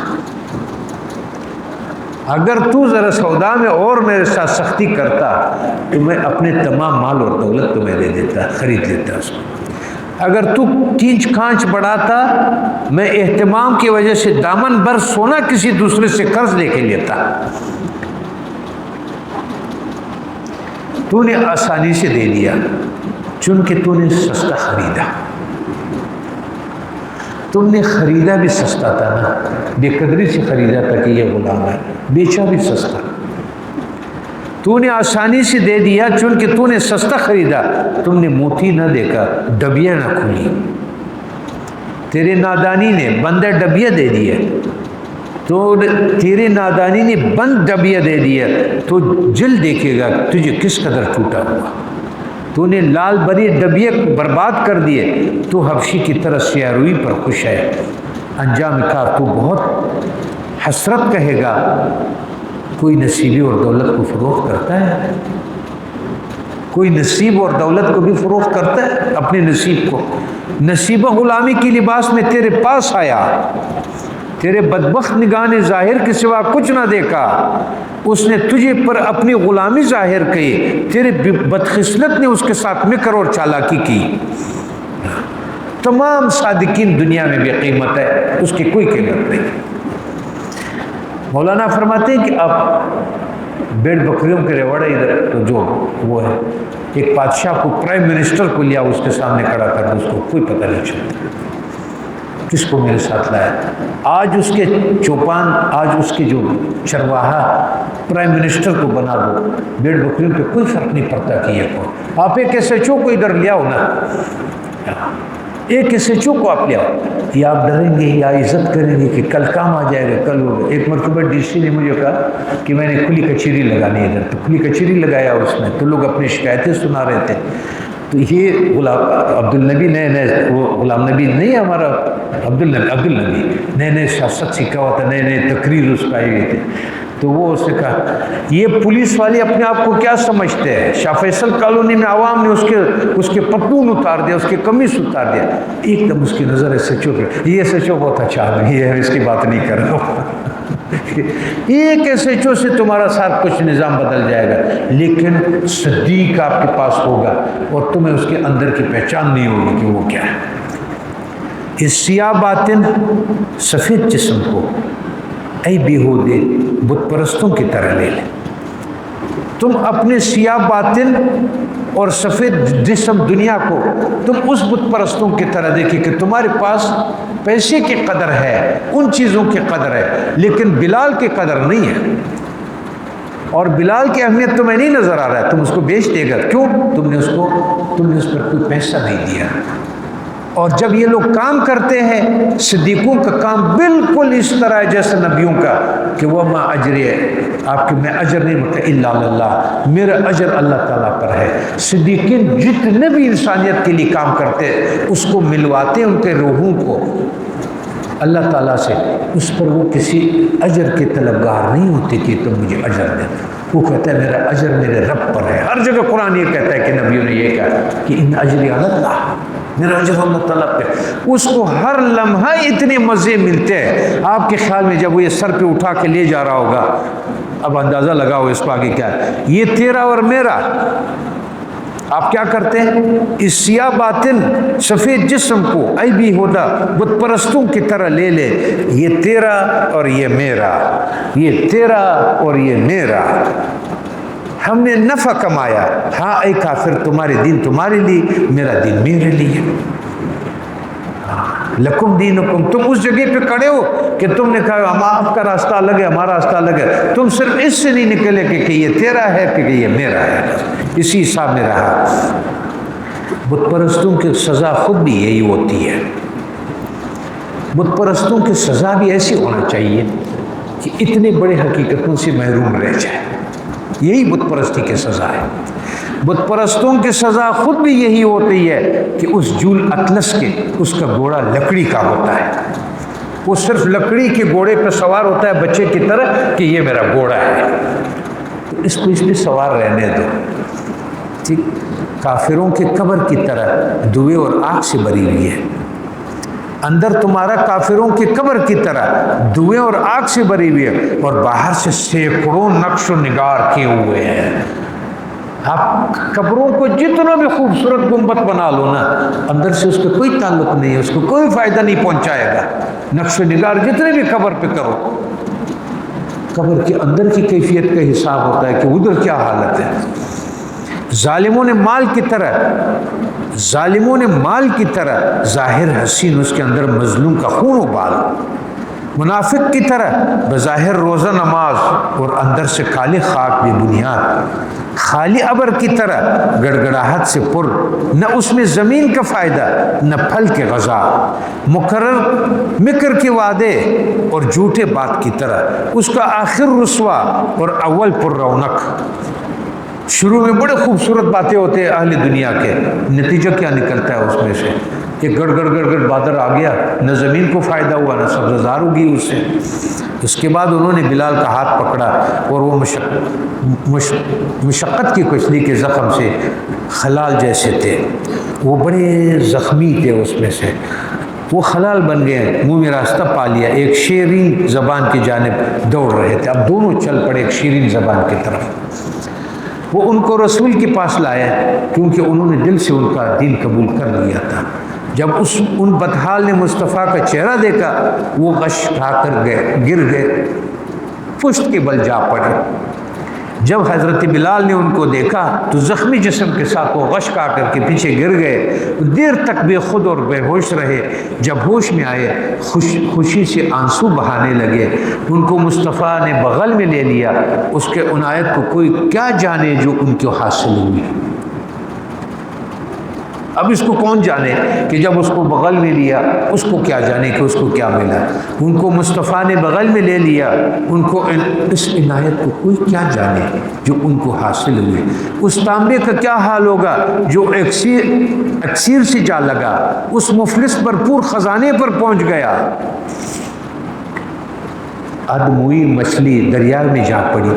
اگر تو ذرا سودا میں اور میرے ساتھ سختی کرتا تو میں اپنے تمام مال اور دولت تمہیں دے دیتا، خرید لیتا اس کو۔ اگر تو کھینچ کھانچ بڑھاتا، میں اہتمام کی وجہ سے دامن بھر سونا کسی دوسرے سے قرض لے کے لیتا۔ تو نے آسانی سے دے دیا، چونکہ تو نے سستا خریدا۔ تم نے خریدا بھی سستا تھا نا، بے قدری سے خریدا تھا کہ یہ غلام ہے، بیچا بھی سستا۔ تو نے آسانی سے دے دیا چونکہ تو نے سستا خریدا۔ تم نے موتی نہ دیکھا، ڈبیاں نہ کھلی۔ تیرے نادانی نے بند ڈبیا دے دیا، تو تیرے نادانی نے بند ڈبیا دے دیا، تو جل دیکھے گا تجھے کس قدر ٹوٹا ہوا۔ تو نے لال بری ڈبیے برباد کر دیے، تو حبشی کی طرح سیاہ روئی پر خوش ہے۔ انجام کار تو بہت حسرت کہے گا، کوئی نصیبی اور دولت کو فروخت کرتا ہے؟ کوئی نصیب اور دولت کو بھی فروخت کرتا ہے؟ اپنے نصیب کو، نصیبہ غلامی کی لباس میں تیرے پاس آیا، تیرے بدبخت نگاہ نے ظاہر کے سوا کچھ نہ دیکھا، اس نے تجھے پر اپنی غلامی ظاہر کی، تیرے بدخصلت نے اس کے ساتھ مکر اور چالاکی کی۔ تمام صادقین دنیا میں بے قیمت ہے، اس کی کوئی قیمت نہیں۔ مولانا فرماتے ہیں کہ اب بیڑ بکریوں کے ریوڑے ادھر تو جو وہ ہے، ایک بادشاہ کو پرائم منسٹر کو لیا اس کے سامنے کھڑا کر، اس کو کوئی پتہ نہیں چلتا کس کو میرے ساتھ لایا۔ آج اس کے چوپان، آج اس کے جو چرواہا پرائم منسٹر کو بنا دو، بیڑ بکریوں پہ کوئی فرق نہیں پڑتا کہ یہ کو آپ ایک ایس ایچ او کو ادھر لے آؤ نا، ایک ایس ایچ او کو آپ لے آؤ، یا آپ ڈریں گے یا عزت کریں گے کہ کل کام آ جائے گا، کل ہوگا۔ ایک مرتبہ ڈی سی نے مجھے کہا کہ میں نے کھلی کچہری لگانی ہے ادھر، تو کھلی کچہری لگایا اس میں، تو لوگ اپنی شکایتیں سنا رہے تھے۔ تو یہ غلام عبدالنبی نئے وہ غلام نبی نہیں ہمارا عبدالنبی نئے سیاست سیکھا ہوا تھا، نئے تقریر اس کا آئی ہوئی تھی، تو وہ اس نے کہا یہ پولیس والے اپنے آپ کو کیا سمجھتے ہیں؟ شاہ فیصل کالونی میں عوام نے اس کے پتلون اتار دیا، اس کے قمیص اتار دیا، ایک دم اس کی نظر ایس ایچ او پہ، یہ ایس ایچ او بہت اچھا آدمی ہے، اس کی بات نہیں کر رہا ہوں۔ ایک ایسے چو سے تمہارا ساتھ کچھ نظام بدل جائے گا، لیکن صدیق آپ کے پاس ہوگا اور تمہیں اس کے اندر کی پہچان نہیں ہوگی کہ وہ کیا ہے۔ اس سیاہ باطن سفید جسم کو اے بیہودے بت پرستوں کی طرح لے لے۔ تم اپنے سیاہ باطن اور سفید جسم دنیا کو تم اس بت پرستوں کی طرح دیکھیں کہ تمہارے پاس پیسے کی قدر ہے، ان چیزوں کی قدر ہے، لیکن بلال کی قدر نہیں ہے، اور بلال کی اہمیت تمہیں نہیں نظر آ رہا ہے، تم اس کو بیچ دے گا۔ کیوں؟ تم نے اس پر کوئی پیسہ نہیں دیا۔ اور جب یہ لوگ کام کرتے ہیں، صدیقوں کا کام بالکل اس طرح ہے جیسے نبیوں کا کہ وہ ما اجر ہے، آپ کے میں اجر نہیں ملتا الا اللہ، میرا اجر اللہ تعالیٰ پر ہے۔ صدیقین جتنے بھی انسانیت کے لیے کام کرتے اس کو ملواتے ان کے روحوں کو اللہ تعالیٰ سے، اس پر وہ کسی اجر کے طلبگار نہیں ہوتے کہ تم مجھے اجر دیں۔ وہ کہتا ہے میرا اجر میرے رب پر ہے۔ ہر جگہ قرآن یہ کہتا ہے کہ نبیوں نے یہ کہا کہ ان اجری علی اللہ، میرا اجر اللہ تعالیٰ پہ۔ اس کو ہر لمحہ اتنے مزے ملتے ہیں۔ آپ کے خیال میں جب وہ یہ سر پہ اٹھا کے لے جا رہا ہوگا، اب اندازہ لگاؤ اس کو آگے کیا ہے، یہ تیرا اور میرا۔ آپ کیا کرتے ہیں؟ اس سیاہ باطن سفید جسم کو اے بیہودہ بت پرستوں کی طرح لے لے، یہ تیرا اور یہ میرا، یہ تیرا اور یہ میرا۔ ہم نے نفع کمایا، ہاں اے کافر تمہارے دین تمہارے لیے، میرا دین میرے لیے۔ لکم دینکم، تم اس جگہ پہ کھڑے ہو کہ تم نے کہا ہم آپ کا راستہ الگ ہے، ہمارا راستہ الگ ہے، تم صرف اس سے نہیں نکلے کہ یہ تیرا ہے کہ یہ میرا ہے، اسی حساب میں رہا۔ بت پرستوں کی سزا خود بھی یہی ہوتی ہے۔ بت پرستوں کی سزا بھی ایسی ہونا چاہیے کہ اتنے بڑے حقیقتوں سے محروم رہ جائے، یہی بت پرستی کی سزا ہے۔ بت پرستوں کی سزا خود بھی یہی ہوتی ہے کہ اس جول اطلس کے اس کا گھوڑا لکڑی کا ہوتا ہے، وہ صرف لکڑی کے گھوڑے پہ سوار ہوتا ہے بچے کی طرح کہ یہ میرا گھوڑا ہے، تو اس کو اس پہ سوار رہنے دو۔ ٹھیک، کافروں کے قبر کی طرح دھوئے اور آگ سے بھری ہوئی ہے، اندر تمہارا کافروں کی قبر کی طرح دھوئیں اور آگ سے بھری ہوئی ہے، اور باہر سے سینکڑوں نقش و نگار کیے ہوئے ہیں۔ آپ قبروں کو جتنا بھی خوبصورت گنبد بنا لو نا، اندر سے اس کا کوئی تعلق نہیں ہے، اس کو کوئی فائدہ نہیں پہنچائے گا۔ نقش و نگار جتنے بھی قبر پہ کرو، قبر کے اندر کی کیفیت کا حساب ہوتا ہے کہ ادھر کیا حالت ہے۔ ظالموں نے مال کی طرح ظاہر حسین، اس کے اندر مظلوم کا خون و بال، منافق کی طرح بظاہر روزہ نماز اور اندر سے کالے خاک بے بنیاد، خالی ابر کی طرح گڑگڑاہٹ سے پر، نہ اس میں زمین کا فائدہ نہ پھل کے غذا، مقرر مکر کے وعدے اور جھوٹے بات کی طرح، اس کا آخر رسوا اور اول پر رونق۔ شروع میں بڑے خوبصورت باتیں ہوتے ہیں اہل دنیا کے، نتیجہ کیا نکلتا ہے اس میں سے؟ کہ گڑ گڑ گڑ گڑ بادر آ گیا، نہ زمین کو فائدہ ہوا نہ سبز زار ہوگی اس سے۔ اس کے بعد انہوں نے بلال کا ہاتھ پکڑا اور وہ مشقت کی کچلی کے زخم سے خلال جیسے تھے، وہ بڑے زخمی تھے، اس میں سے وہ خلال بن گئے، منہ میں راستہ پا لیا، ایک شیرین زبان کی جانب دوڑ رہے تھے۔ اب دونوں چل پڑے ایک شیرین زبان کی طرف۔ وہ ان کو رسول کے پاس لایا کیونکہ انہوں نے دل سے ان کا دین قبول کر لیا تھا۔ جب ان بدحال نے مصطفیٰ کا چہرہ دیکھا، وہ غش کھا کر گر گئے، پشت کے بل جا پڑے۔ جب حضرت بلال نے ان کو دیکھا تو زخمی جسم کے ساتھ وہ غش کھا کر کے پیچھے گر گئے، دیر تک بے خود اور بے ہوش رہے۔ جب ہوش میں آئے خوشی سے آنسو بہانے لگے۔ ان کو مصطفیٰ نے بغل میں لے لیا۔ اس کے عنایت کو کوئی کیا جانے جو ان کو حاصل ہوئی۔ اب اس کو کون جانے کہ جب اس کو بغل میں لیا، اس کو کیا جانے کہ اس کو کیا ملا۔ ان کو مصطفیٰ نے بغل میں لے لیا، ان کو اس عنایت کو کوئی کیا جانے جو ان کو حاصل ہوئی۔ اس تانبے کا کیا حال ہوگا جو اکسیر سے جا لگا، اس مفلس بھرپور خزانے پر پہنچ گیا۔ ادموئی مچھلی دریا میں جا پڑی،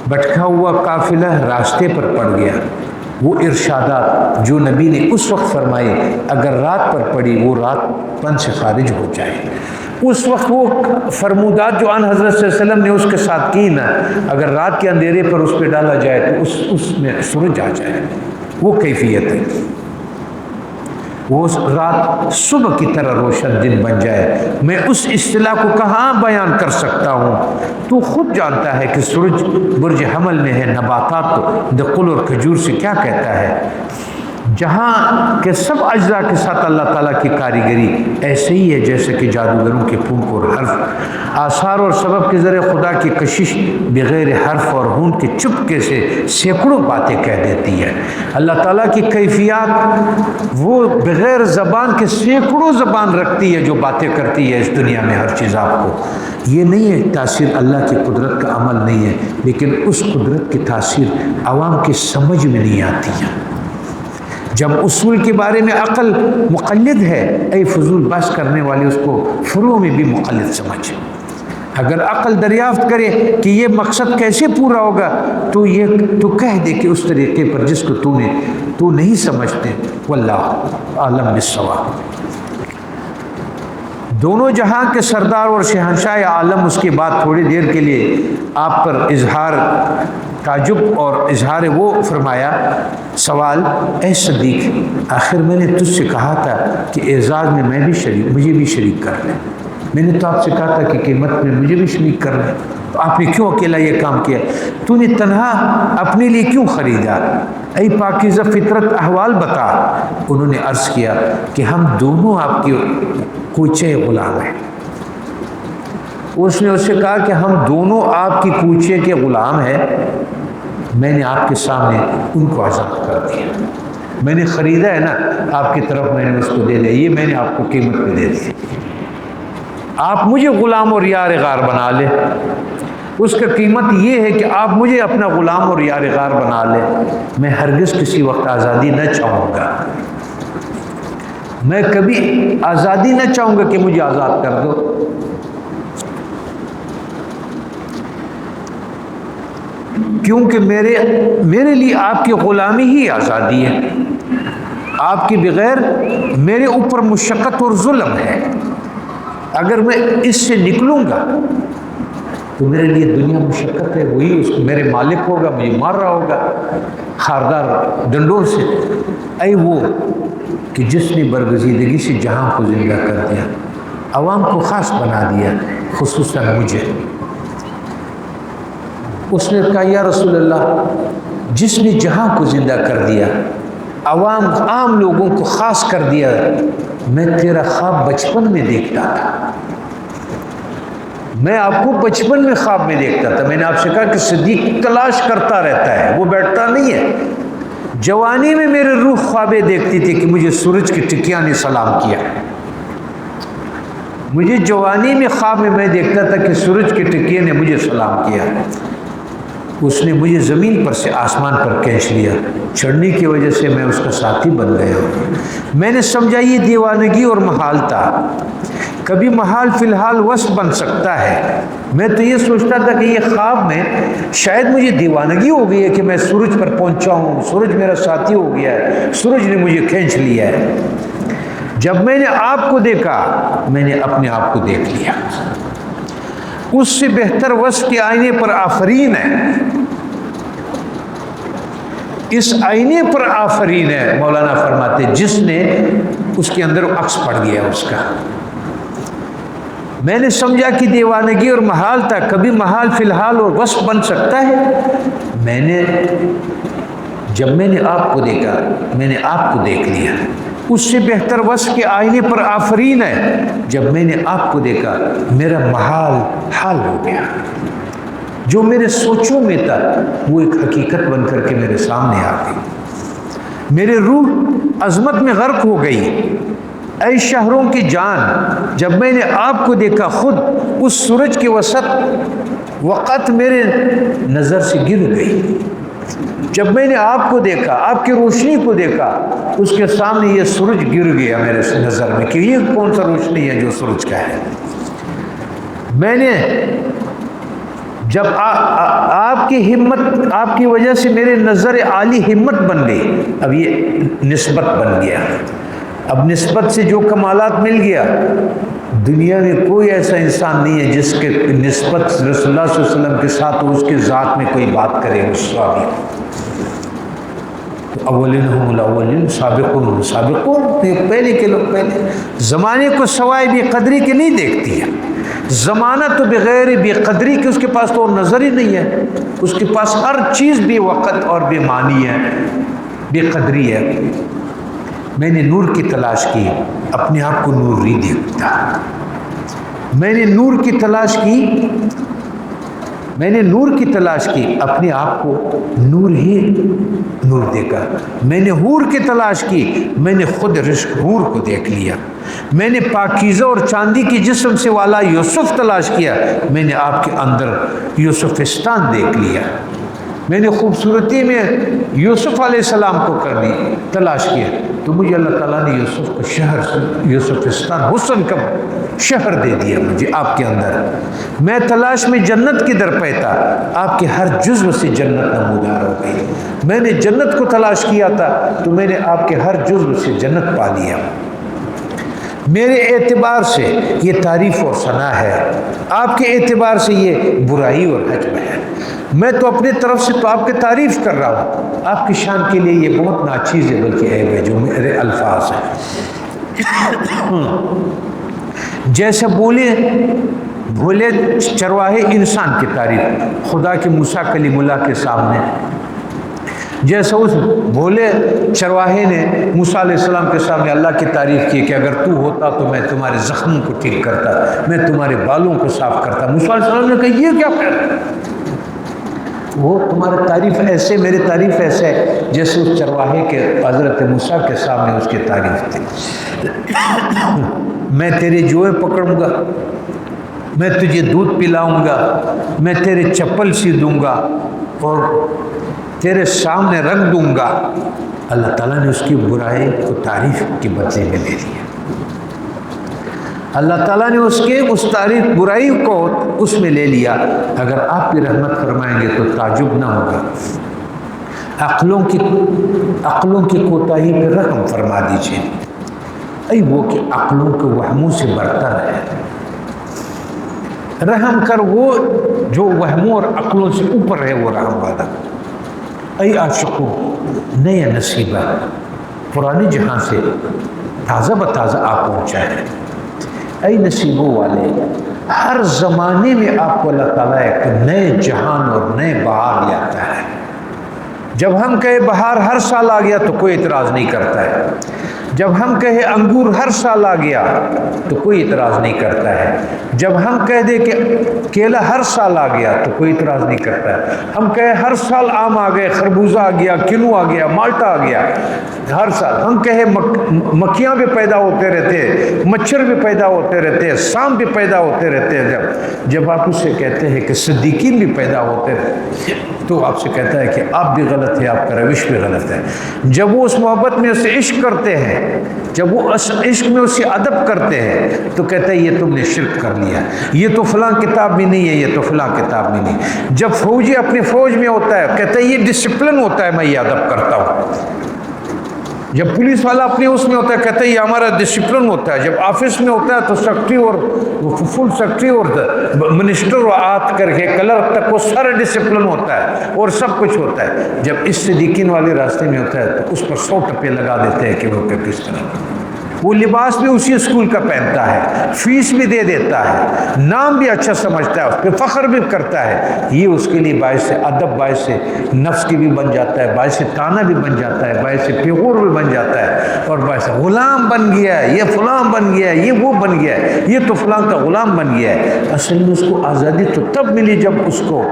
بھٹکا ہوا قافلہ راستے پر پڑ گیا۔ وہ ارشادات جو نبی نے اس وقت فرمائے، اگر رات پر پڑی وہ رات پن سے خارج ہو جائے۔ اس وقت وہ فرمودات جو آن حضرت صلی اللہ علیہ وسلم نے اس کے ساتھ کی نا، اگر رات کے اندھیرے پر اس پہ ڈالا جائے تو اس میں سورج آ جائے، وہ کیفیت ہے، وہ رات صبح کی طرح روشن دن بن جائے۔ میں اس اصطلاح کو کہاں بیان کر سکتا ہوں؟ تو خود جانتا ہے کہ سورج برج حمل میں ہے، نباتات دقل اور کھجور سے کیا کہتا ہے، جہاں کے سب اجزاء کے ساتھ اللہ تعالیٰ کی کاریگری ایسے ہی ہے جیسے کہ جادوگروں کے پھونک اور حرف، آثار اور سبب کے ذریعے خدا کی کشش بغیر حرف اور ہون کے چپکے سے سینکڑوں باتیں کہہ دیتی ہے۔ اللہ تعالیٰ کی کیفیات وہ بغیر زبان کے سینکڑوں زبان رکھتی ہے جو باتیں کرتی ہے اس دنیا میں ہر چیز آپ کو۔ یہ نہیں ہے تاثیر اللہ کی قدرت کا عمل نہیں ہے، لیکن اس قدرت کی تاثیر عوام کی سمجھ میں نہیں آتی ہے۔ جب اصول کے بارے میں عقل مقلد ہے، اے فضول بحث کرنے والے اس کو فروع میں بھی مقلد سمجھ۔ اگر عقل دریافت کرے کہ یہ مقصد کیسے پورا ہوگا تو کہہ دے کہ اس طریقے پر جس کو تو نہیں سمجھتے۔ واللہ عالم بالصواب۔ دونوں جہاں کے سردار اور شہنشاہ عالم اس کے بعد تھوڑی دیر کے لیے آپ پر اظہار تعجب اور اظہار وہ فرمایا، سوال، اے صدیق، آخر میں نے تجھ سے کہا تھا کہ اعزاز میں مجھے بھی شریک کر لیں، میں نے تو آپ سے کہا تھا کہ قیمت میں مجھے بھی شریک کر لیں، تو آپ نے کیوں اکیلا یہ کام کیا؟ تو نے تنہا اپنے لیے کیوں خریدا؟ اے پاکیزہ فطرت احوال بتا۔ انہوں نے عرض کیا کہ ہم دونوں آپ کے کوچے غلام ہیں۔ اس نے اس سے کہا کہ ہم دونوں آپ کی کوچے کے غلام ہیں، میں نے آپ کے سامنے ان کو آزاد کر دیا، میں نے خریدا ہے نا آپ کی طرف، میں نے اس کو دے دیا، یہ میں نے آپ کو قیمت پہ دے دی، آپ مجھے غلام اور یار غار بنا لیں۔ اس کا قیمت یہ ہے کہ آپ مجھے اپنا غلام اور یار غار بنا لیں، میں ہرگز کسی وقت آزادی نہ چاہوں گا، میں کبھی آزادی نہ چاہوں گا کہ مجھے آزاد کر دو۔ کیونکہ میرے لیے آپ کی غلامی ہی آزادی ہے، آپ کے بغیر میرے اوپر مشقت اور ظلم ہے، اگر میں اس سے نکلوں گا تو میرے لیے دنیا مشقت ہے، وہی اس کو میرے مالک ہوگا، مجھے مار رہا ہوگا خاردار ڈنڈوں سے۔ اے وہ کہ جس نے برگزیدگی سے جہاں کو زندہ کر دیا، عوام کو خاص بنا دیا، خصوصاً مجھے۔ اس نے کہا یا رسول اللہ، جس نے جہاں کو زندہ کر دیا، عام لوگوں کو خاص کر دیا، میں تیرا خواب بچپن میں دیکھتا تھا، میں آپ کو بچپن میں خواب میں دیکھتا تھا۔ میں نے آپ سے کہا کہ صدیق تلاش کرتا رہتا ہے، وہ بیٹھتا نہیں ہے۔ جوانی میں میرے روح خوابیں دیکھتی تھی کہ مجھے سورج کی ٹکیاں نے سلام کیا، مجھے جوانی میں خواب میں دیکھتا تھا کہ سورج کی ٹکیے نے مجھے سلام کیا، اس نے مجھے زمین پر سے آسمان پر کھینچ لیا، چڑھنے کی وجہ سے میں اس کا ساتھی بن گیا ہوں۔ میں نے سمجھا یہ دیوانگی اور محال تھا، کبھی محال فی الحال وصف بن سکتا ہے۔ میں تو یہ سوچتا تھا کہ یہ خواب میں شاید مجھے دیوانگی ہو گئی ہے کہ میں سورج پر پہنچا ہوں، سورج میرا ساتھی ہو گیا ہے، سورج نے مجھے کھینچ لیا ہے۔ جب میں نے آپ کو دیکھا، میں نے اپنے آپ کو دیکھ لیا۔ اس سے بہتر وصف کے آئینے پر آفرین ہے، اس آئینے پر آفرین ہے، مولانا فرماتے جس نے اس کے اندر عکس پڑ گیا اس کا۔ میں نے سمجھا کہ دیوانگی اور محال تھا، کبھی محال فی الحال اور وصف بن سکتا ہے۔ جب میں نے آپ کو دیکھا، میں نے آپ کو دیکھ لیا، اس سے بہتر وصف کے آئینے پر آفرین ہے۔ جب میں نے آپ کو دیکھا، میرا محال حال ہو گیا، جو میرے سوچوں میں تھا وہ ایک حقیقت بن کر کے میرے سامنے آ گئی، میرے روح عظمت میں غرق ہو گئی۔ اے شہروں کی جان، جب میں نے آپ کو دیکھا، خود اس سورج کے وسط وقت میرے نظر سے گر گئی۔ جب میں نے آپ کو دیکھا، آپ کی روشنی کو دیکھا، اس کے سامنے یہ سورج گر گیا میرے نظر میں کہ یہ کون سا روشنی ہے جو سورج کا ہے۔ میں نے جب آپ کی ہمت، آپ کی وجہ سے میرے نظر عالی ہمت بن گئی، اب یہ نسبت بن گیا، اب نسبت سے جو کمالات مل گیا، دنیا میں کوئی ایسا انسان نہیں ہے جس کے نسبت رسول اللہ صلی اللہ علیہ وسلم کے ساتھ اس کے ذات میں کوئی بات کرے رسوا بھی. اولین ہم الاولین سابقون ہم سابقون، پہلے کے لوگ پہلے. زمانے کو سوائے بے قدری کے نہیں دیکھتی ہے. زمانہ تو بغیر بے قدری کے اس کے پاس تو اور نظر ہی نہیں ہے. اس کے پاس ہر چیز بے وقت اور بے معنی ہے، بے قدری ہے. میں نے نور کی تلاش کی، اپنے آپ کو نور نہیں دیکھتا. میں نے نور کی تلاش کی، میں نے نور کی تلاش کی، اپنے آپ کو نور ہی نور دیکھا. میں نے حور کی تلاش کی، میں نے خود رشک حور کو دیکھ لیا. میں نے پاکیزہ اور چاندی کی جسم سے والا یوسف تلاش کیا، میں نے آپ کے اندر یوسفستان دیکھ لیا. میں نے خوبصورتی میں یوسف علیہ السلام کو کر دی تلاش کیا، تو مجھے اللہ تعالیٰ نے یوسف کا شہر یوسفستان حسن کا شہر دے دیا مجھے آپ کے اندر. میں تلاش میں جنت کی در پہ تھا، آپ کے ہر جزو سے جنت نمودار ہو گئی. میں نے جنت کو تلاش کیا تھا تو میں نے آپ کے ہر جزو سے جنت پا لیا. میرے اعتبار سے یہ تعریف اور ثنا ہے، آپ کے اعتبار سے یہ برائی اور حجم ہے. میں تو اپنی طرف سے تو آپ کی تعریف کر رہا ہوں، آپ کی شان کے لیے یہ بہت ناچیز ہے، بلکہ عیب ہے جو میرے الفاظ ہیں. جیسے بھولے چرواہے انسان کی تعریف خدا کے موسیٰ کلیم اللہ کے سامنے، جیسے اس بھولے چرواہے نے موسیٰ علیہ السلام کے سامنے اللہ کی تعریف کی کہ اگر تو ہوتا تو میں تمہارے زخموں کو ٹھیک کرتا، میں تمہارے بالوں کو صاف کرتا. موسیٰ علیہ السلام نے کہا یہ کیا کہتا؟ وہ تمہاری تعریف ایسے، میری تعریف ایسے ہے جیسے اس چرواہے کے حضرت موسیٰ کے سامنے اس کی تعریف تھی. میں تیرے جوئیں پکڑوں گا، میں تجھے دودھ پلاؤں گا، میں تیرے چپل سی دوں گا اور تیرے سامنے رکھ دوں گا. اللہ تعالیٰ نے اس کی برائی کو تعریف کے بدلے میں لے لیا. اللہ تعالیٰ نے اس تعریف برائی کو اس میں لے لیا. اگر آپ بھی رحمت فرمائیں گے تو تعجب نہ ہوگا. عقلوں کی کوتاہی پہ رحم فرما دیجیے. ای وہ کہ عقلوں کے وہموں سے برتر ہے، رحم کر وہ جو وہموں اور عقلوں سے اوپر ہے، وہ رحم والا. ای عاشقوں، نیا نصیبہ پرانے جہاں سے تازہ بتازہ آپ پہنچا ہے. اے نصیبوں والے، ہر زمانے میں آپ کو اللہ تعالیٰ ایک نئے جہان اور نئے بہار لے آتا ہے. جب ہم کہے بہار ہر سال آ گیا تو کوئی اعتراض نہیں کرتا ہے. جب ہم کہے انگور ہر سال آ گیا تو کوئی اعتراض نہیں کرتا ہے. جب ہم کہہ دیں کہ کیلا ہر سال آ گیا تو کوئی اعتراض نہیں کرتا ہے. ہم کہے ہر سال آم آ گئے، خربوزہ آ گیا، کنو آ گیا، مالٹا آ گیا ہر سال. ہم کہے مکھیاں بھی پیدا ہوتے رہتے، مچھر بھی پیدا ہوتے رہتے، سانپ بھی پیدا ہوتے رہتے. جب آپ اسے کہتے ہیں کہ صدیقین بھی پیدا ہوتے رہتے تو آپ سے کہتا ہے کہ آپ بھی غلط ہے، آپ کا روش بھی غلط ہے. جب وہ اس محبت میں اسے عشق کرتے ہیں، جب وہ عشق میں اسے ادب کرتے ہیں تو کہتا ہے یہ تم نے شرک کر لیا، یہ تو فلاں کتاب میں نہیں ہے، یہ تو فلاں کتاب میں نہیں. جب فوجی اپنی فوج میں ہوتا ہے کہتا ہے یہ ڈسپلن ہوتا ہے، میں یہ ادب کرتا ہوں. جب پولیس والا اپنے اس میں ہوتا ہے کہتا ہے یہ ہمارا ڈسپلن ہوتا ہے. جب آفس میں ہوتا ہے تو سیکرٹری اور فل سیکرٹری اور منسٹر آت کر کے کلرک تک وہ سارا ڈسپلن ہوتا ہے اور سب کچھ ہوتا ہے. جب اس صدیقین والے راستے میں ہوتا ہے تو اس پر 100 ٹپے لگا دیتے ہیں کہ وہ کس طرح. وہ لباس بھی اسی اسکول کا پہنتا ہے، فیس بھی دے دیتا ہے، نام بھی اچھا سمجھتا ہے، اس پہ فخر بھی کرتا ہے. یہ اس کے لیے باعث ادب، باعث نفس کی بھی بن جاتا ہے، باعث تانا بھی بن جاتا ہے، باعث پیغور بھی بن جاتا ہے اور باعث غلام بن گیا ہے. یہ فلاں بن گیا ہے، یہ وہ بن گیا ہے، یہ تو فلاں کا غلام بن گیا ہے. اصل میں اس کو آزادی تو تب ملی جب اس کو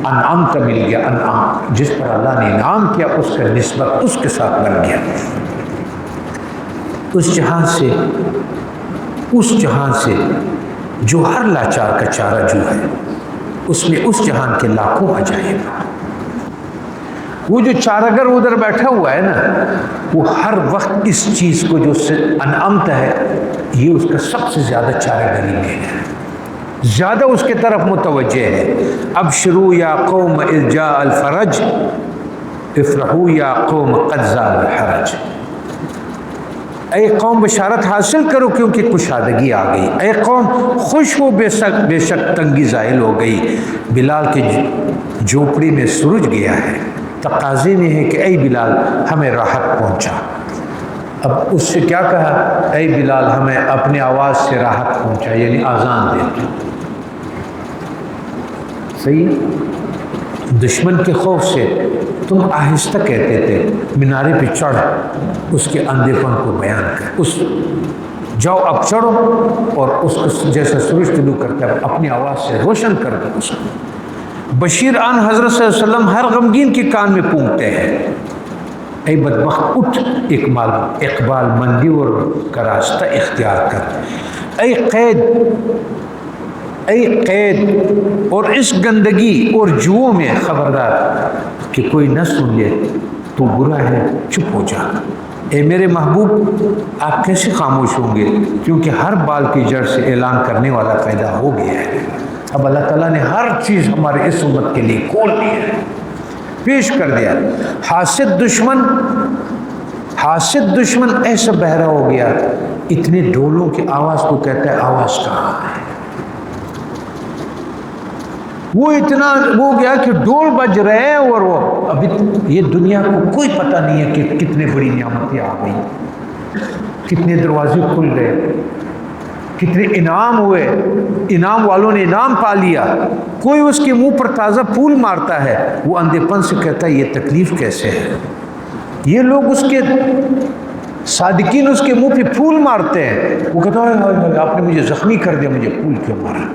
انعام کا مل گیا. انعام جس پر اللہ نے انعام کیا اس کا نسبت اس کے ساتھ بن گیا. اس جہان سے جو ہر لاچار کا چارہ جو ہے، اس میں اس جہان کے لاکھوں عجائب. وہ جو چارگر ادھر بیٹھا ہوا ہے نا، وہ ہر وقت اس چیز کو جو انعامتا ہے، یہ اس کا سب سے زیادہ چارگری میں ہے، زیادہ اس کے طرف متوجہ ہے. ابشروا یا قوم اذ جاء الفرج، افرحوا یا قوم قد زال الحرج. اے قوم بشارت حاصل کرو کیونکہ کشادگی آ گئی، اے قوم خوش ہو بے شک تنگی زائل ہو گئی، بلال کی جھوپڑی میں سورج گیا ہے، تقاضے میں ہے کہ اے بلال ہمیں راحت پہنچا۔ اب اس سے کیا کہا، اے بلال ہمیں اپنی آواز سے راحت پہنچا، یعنی آزان دے۔ صحیح، دشمن کے خوف سے تم آہستہ کہتے تھے، مینارے پہ چڑھ اس کے اندھے پن کو بیان کر، اس جاؤ اب چڑھو اور اس کو جیسا سورج طلوع کرتا ہے اپنی آواز سے روشن کر دو اس کو۔ بشیر آن حضرت صلی اللہ علیہ وسلم ہر غمگین کے کان میں پونگتے ہیں، اے بدبخت اٹھ اقبال مندی اور کا راستہ اختیار کر، اے قید اور اس گندگی اور جوؤں میں خبردار کہ کوئی نہ سن لے، تو برا ہے چپ ہو جا۔ اے میرے محبوب آپ کیسے خاموش ہوں گے، کیونکہ ہر بال کی جڑ سے اعلان کرنے والا پیدا ہو گیا ہے۔ اب اللہ تعالیٰ نے ہر چیز ہمارے اس امت کے لیے کھول دی ہے، پیش کر دیا۔ حاسد دشمن ایسا بہرا ہو گیا، اتنے ڈھولوں کی آواز کو کہتا ہے آواز کہاں ہے، وہ اتنا ہو گیا کہ ڈول بج رہے ہیں اور وہ ابھی یہ دنیا کو کوئی پتہ نہیں ہے کہ کتنے بڑی نعمتیں آ گئی، کتنے دروازے کھل گئے، کتنے انعام ہوئے، انعام والوں نے انعام پا لیا۔ کوئی اس کے منہ پر تازہ پھول مارتا ہے، وہ اندھے پن سے کہتا ہے یہ تکلیف کیسے ہے۔ یہ لوگ اس کے صادقین اس کے منہ پہ پھول مارتے ہیں، وہ کہتا ہے آپ نے مجھے زخمی کر دیا، مجھے پھول کیوں مارا۔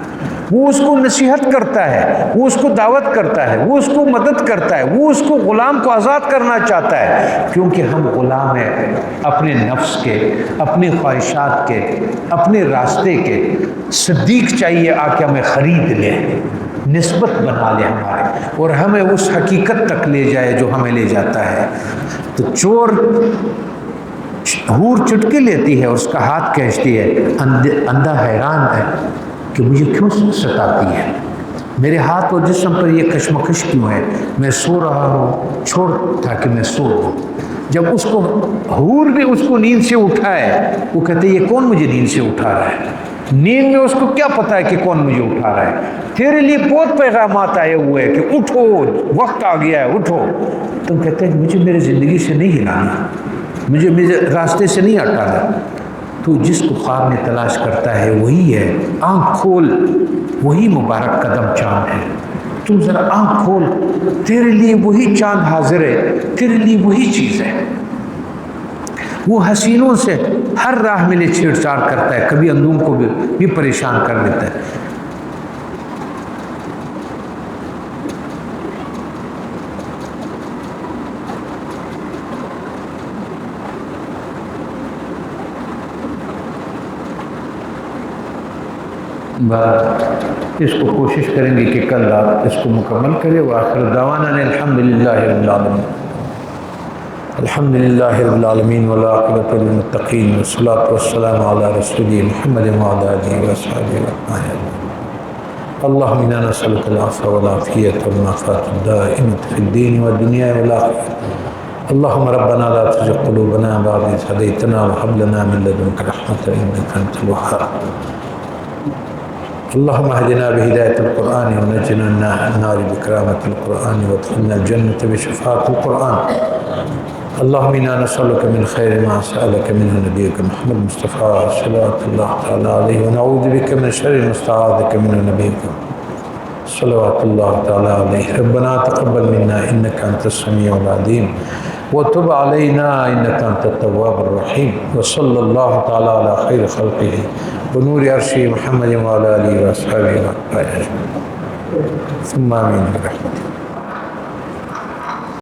وہ اس کو نصیحت کرتا ہے، وہ اس کو دعوت کرتا ہے، وہ اس کو مدد کرتا ہے، وہ اس کو غلام کو آزاد کرنا چاہتا ہے، کیونکہ ہم غلام ہیں اپنے نفس کے، اپنے خواہشات کے، اپنے راستے کے۔ صدیق چاہیے آ کے ہمیں خرید لے، نسبت بنا لے ہمارے، اور ہمیں اس حقیقت تک لے جائے جو ہمیں لے جاتا ہے۔ تو چور حور چٹکی لیتی ہے اور اس کا ہاتھ کھینچتی ہے، اندھا حیران ہے کہ مجھے کیوں ستاتی ہے، میرے ہاتھ اور جسم پر یہ کشمکش کیوں ہے، میں سو رہا ہوں، چھوڑ تاکہ میں سو ہوں۔ جب اس کو حور نے اس کو نیند سے اٹھائے، وہ کہتے یہ کون مجھے نیند سے اٹھا رہا ہے، نیند میں اس کو کیا پتا ہے کہ کون مجھے اٹھا رہا ہے، تیرے لیے بہت پیغامات آئے ہوئے ہیں کہ اٹھو، وقت آ گیا ہے، اٹھو۔ تم کہتے ہیں مجھے میرے زندگی سے نہیں ہلانا، مجھے میرے راستے سے نہیں ہٹانا۔ تو جس کو خواب میں تلاش کرتا ہے وہی ہے، آنکھ کھول، وہی مبارک قدم چاند ہے۔ تم ذرا آنکھ کھول، تیرے لیے وہی چاند حاضر ہے، تیرے لیے وہی چیز ہے۔ وہ حسینوں سے ہر راہ میں چھیڑ چھاڑ کرتا ہے، کبھی اندوم کو بھی پریشان کر دیتا ہے۔ اس کو کوشش کریں گے کہ کل رات اس کو مکمل کرے۔ وآخر دعوانا الحمدللہ رب العالمین، الحمدللہ رب العالمین والعاقبۃ للمتقین والصلاۃ والسلام علی رسول محمد وعلی آلہ وصحبہ اجمعین۔ اللہم انا نسألک العفو والعافیۃ والمعافاۃ الدائمۃ فی الدین والدنیا والآخرہ۔ اللہم ربنا لا تزغ قلوبنا بعد إذ هديتنا وهب لنا من لدنک رحمة إنک أنت الوهاب۔ اللهم اهدنا بهداية القرآن ونجنا من النار بكرامة القرآن وادخلنا الجنة بشفاعة القرآن۔ اللهم إنا نسألك من خير ما سألك منه نبيك محمد مصطفى صلوات الله تعالى عليه، ونعوذ بك من شر ما استعاذك منه نبيك صلوات الله تعالى عليه۔ ربنا تقبل منا إنك أنت السميع العليم وتب علينا إنك أنت التواب الرحيم، وصلى الله تعالى على خير خلقه ونور عرشه محمد وعلى آله وصحبه أجمعين، ثم آمين برحمته۔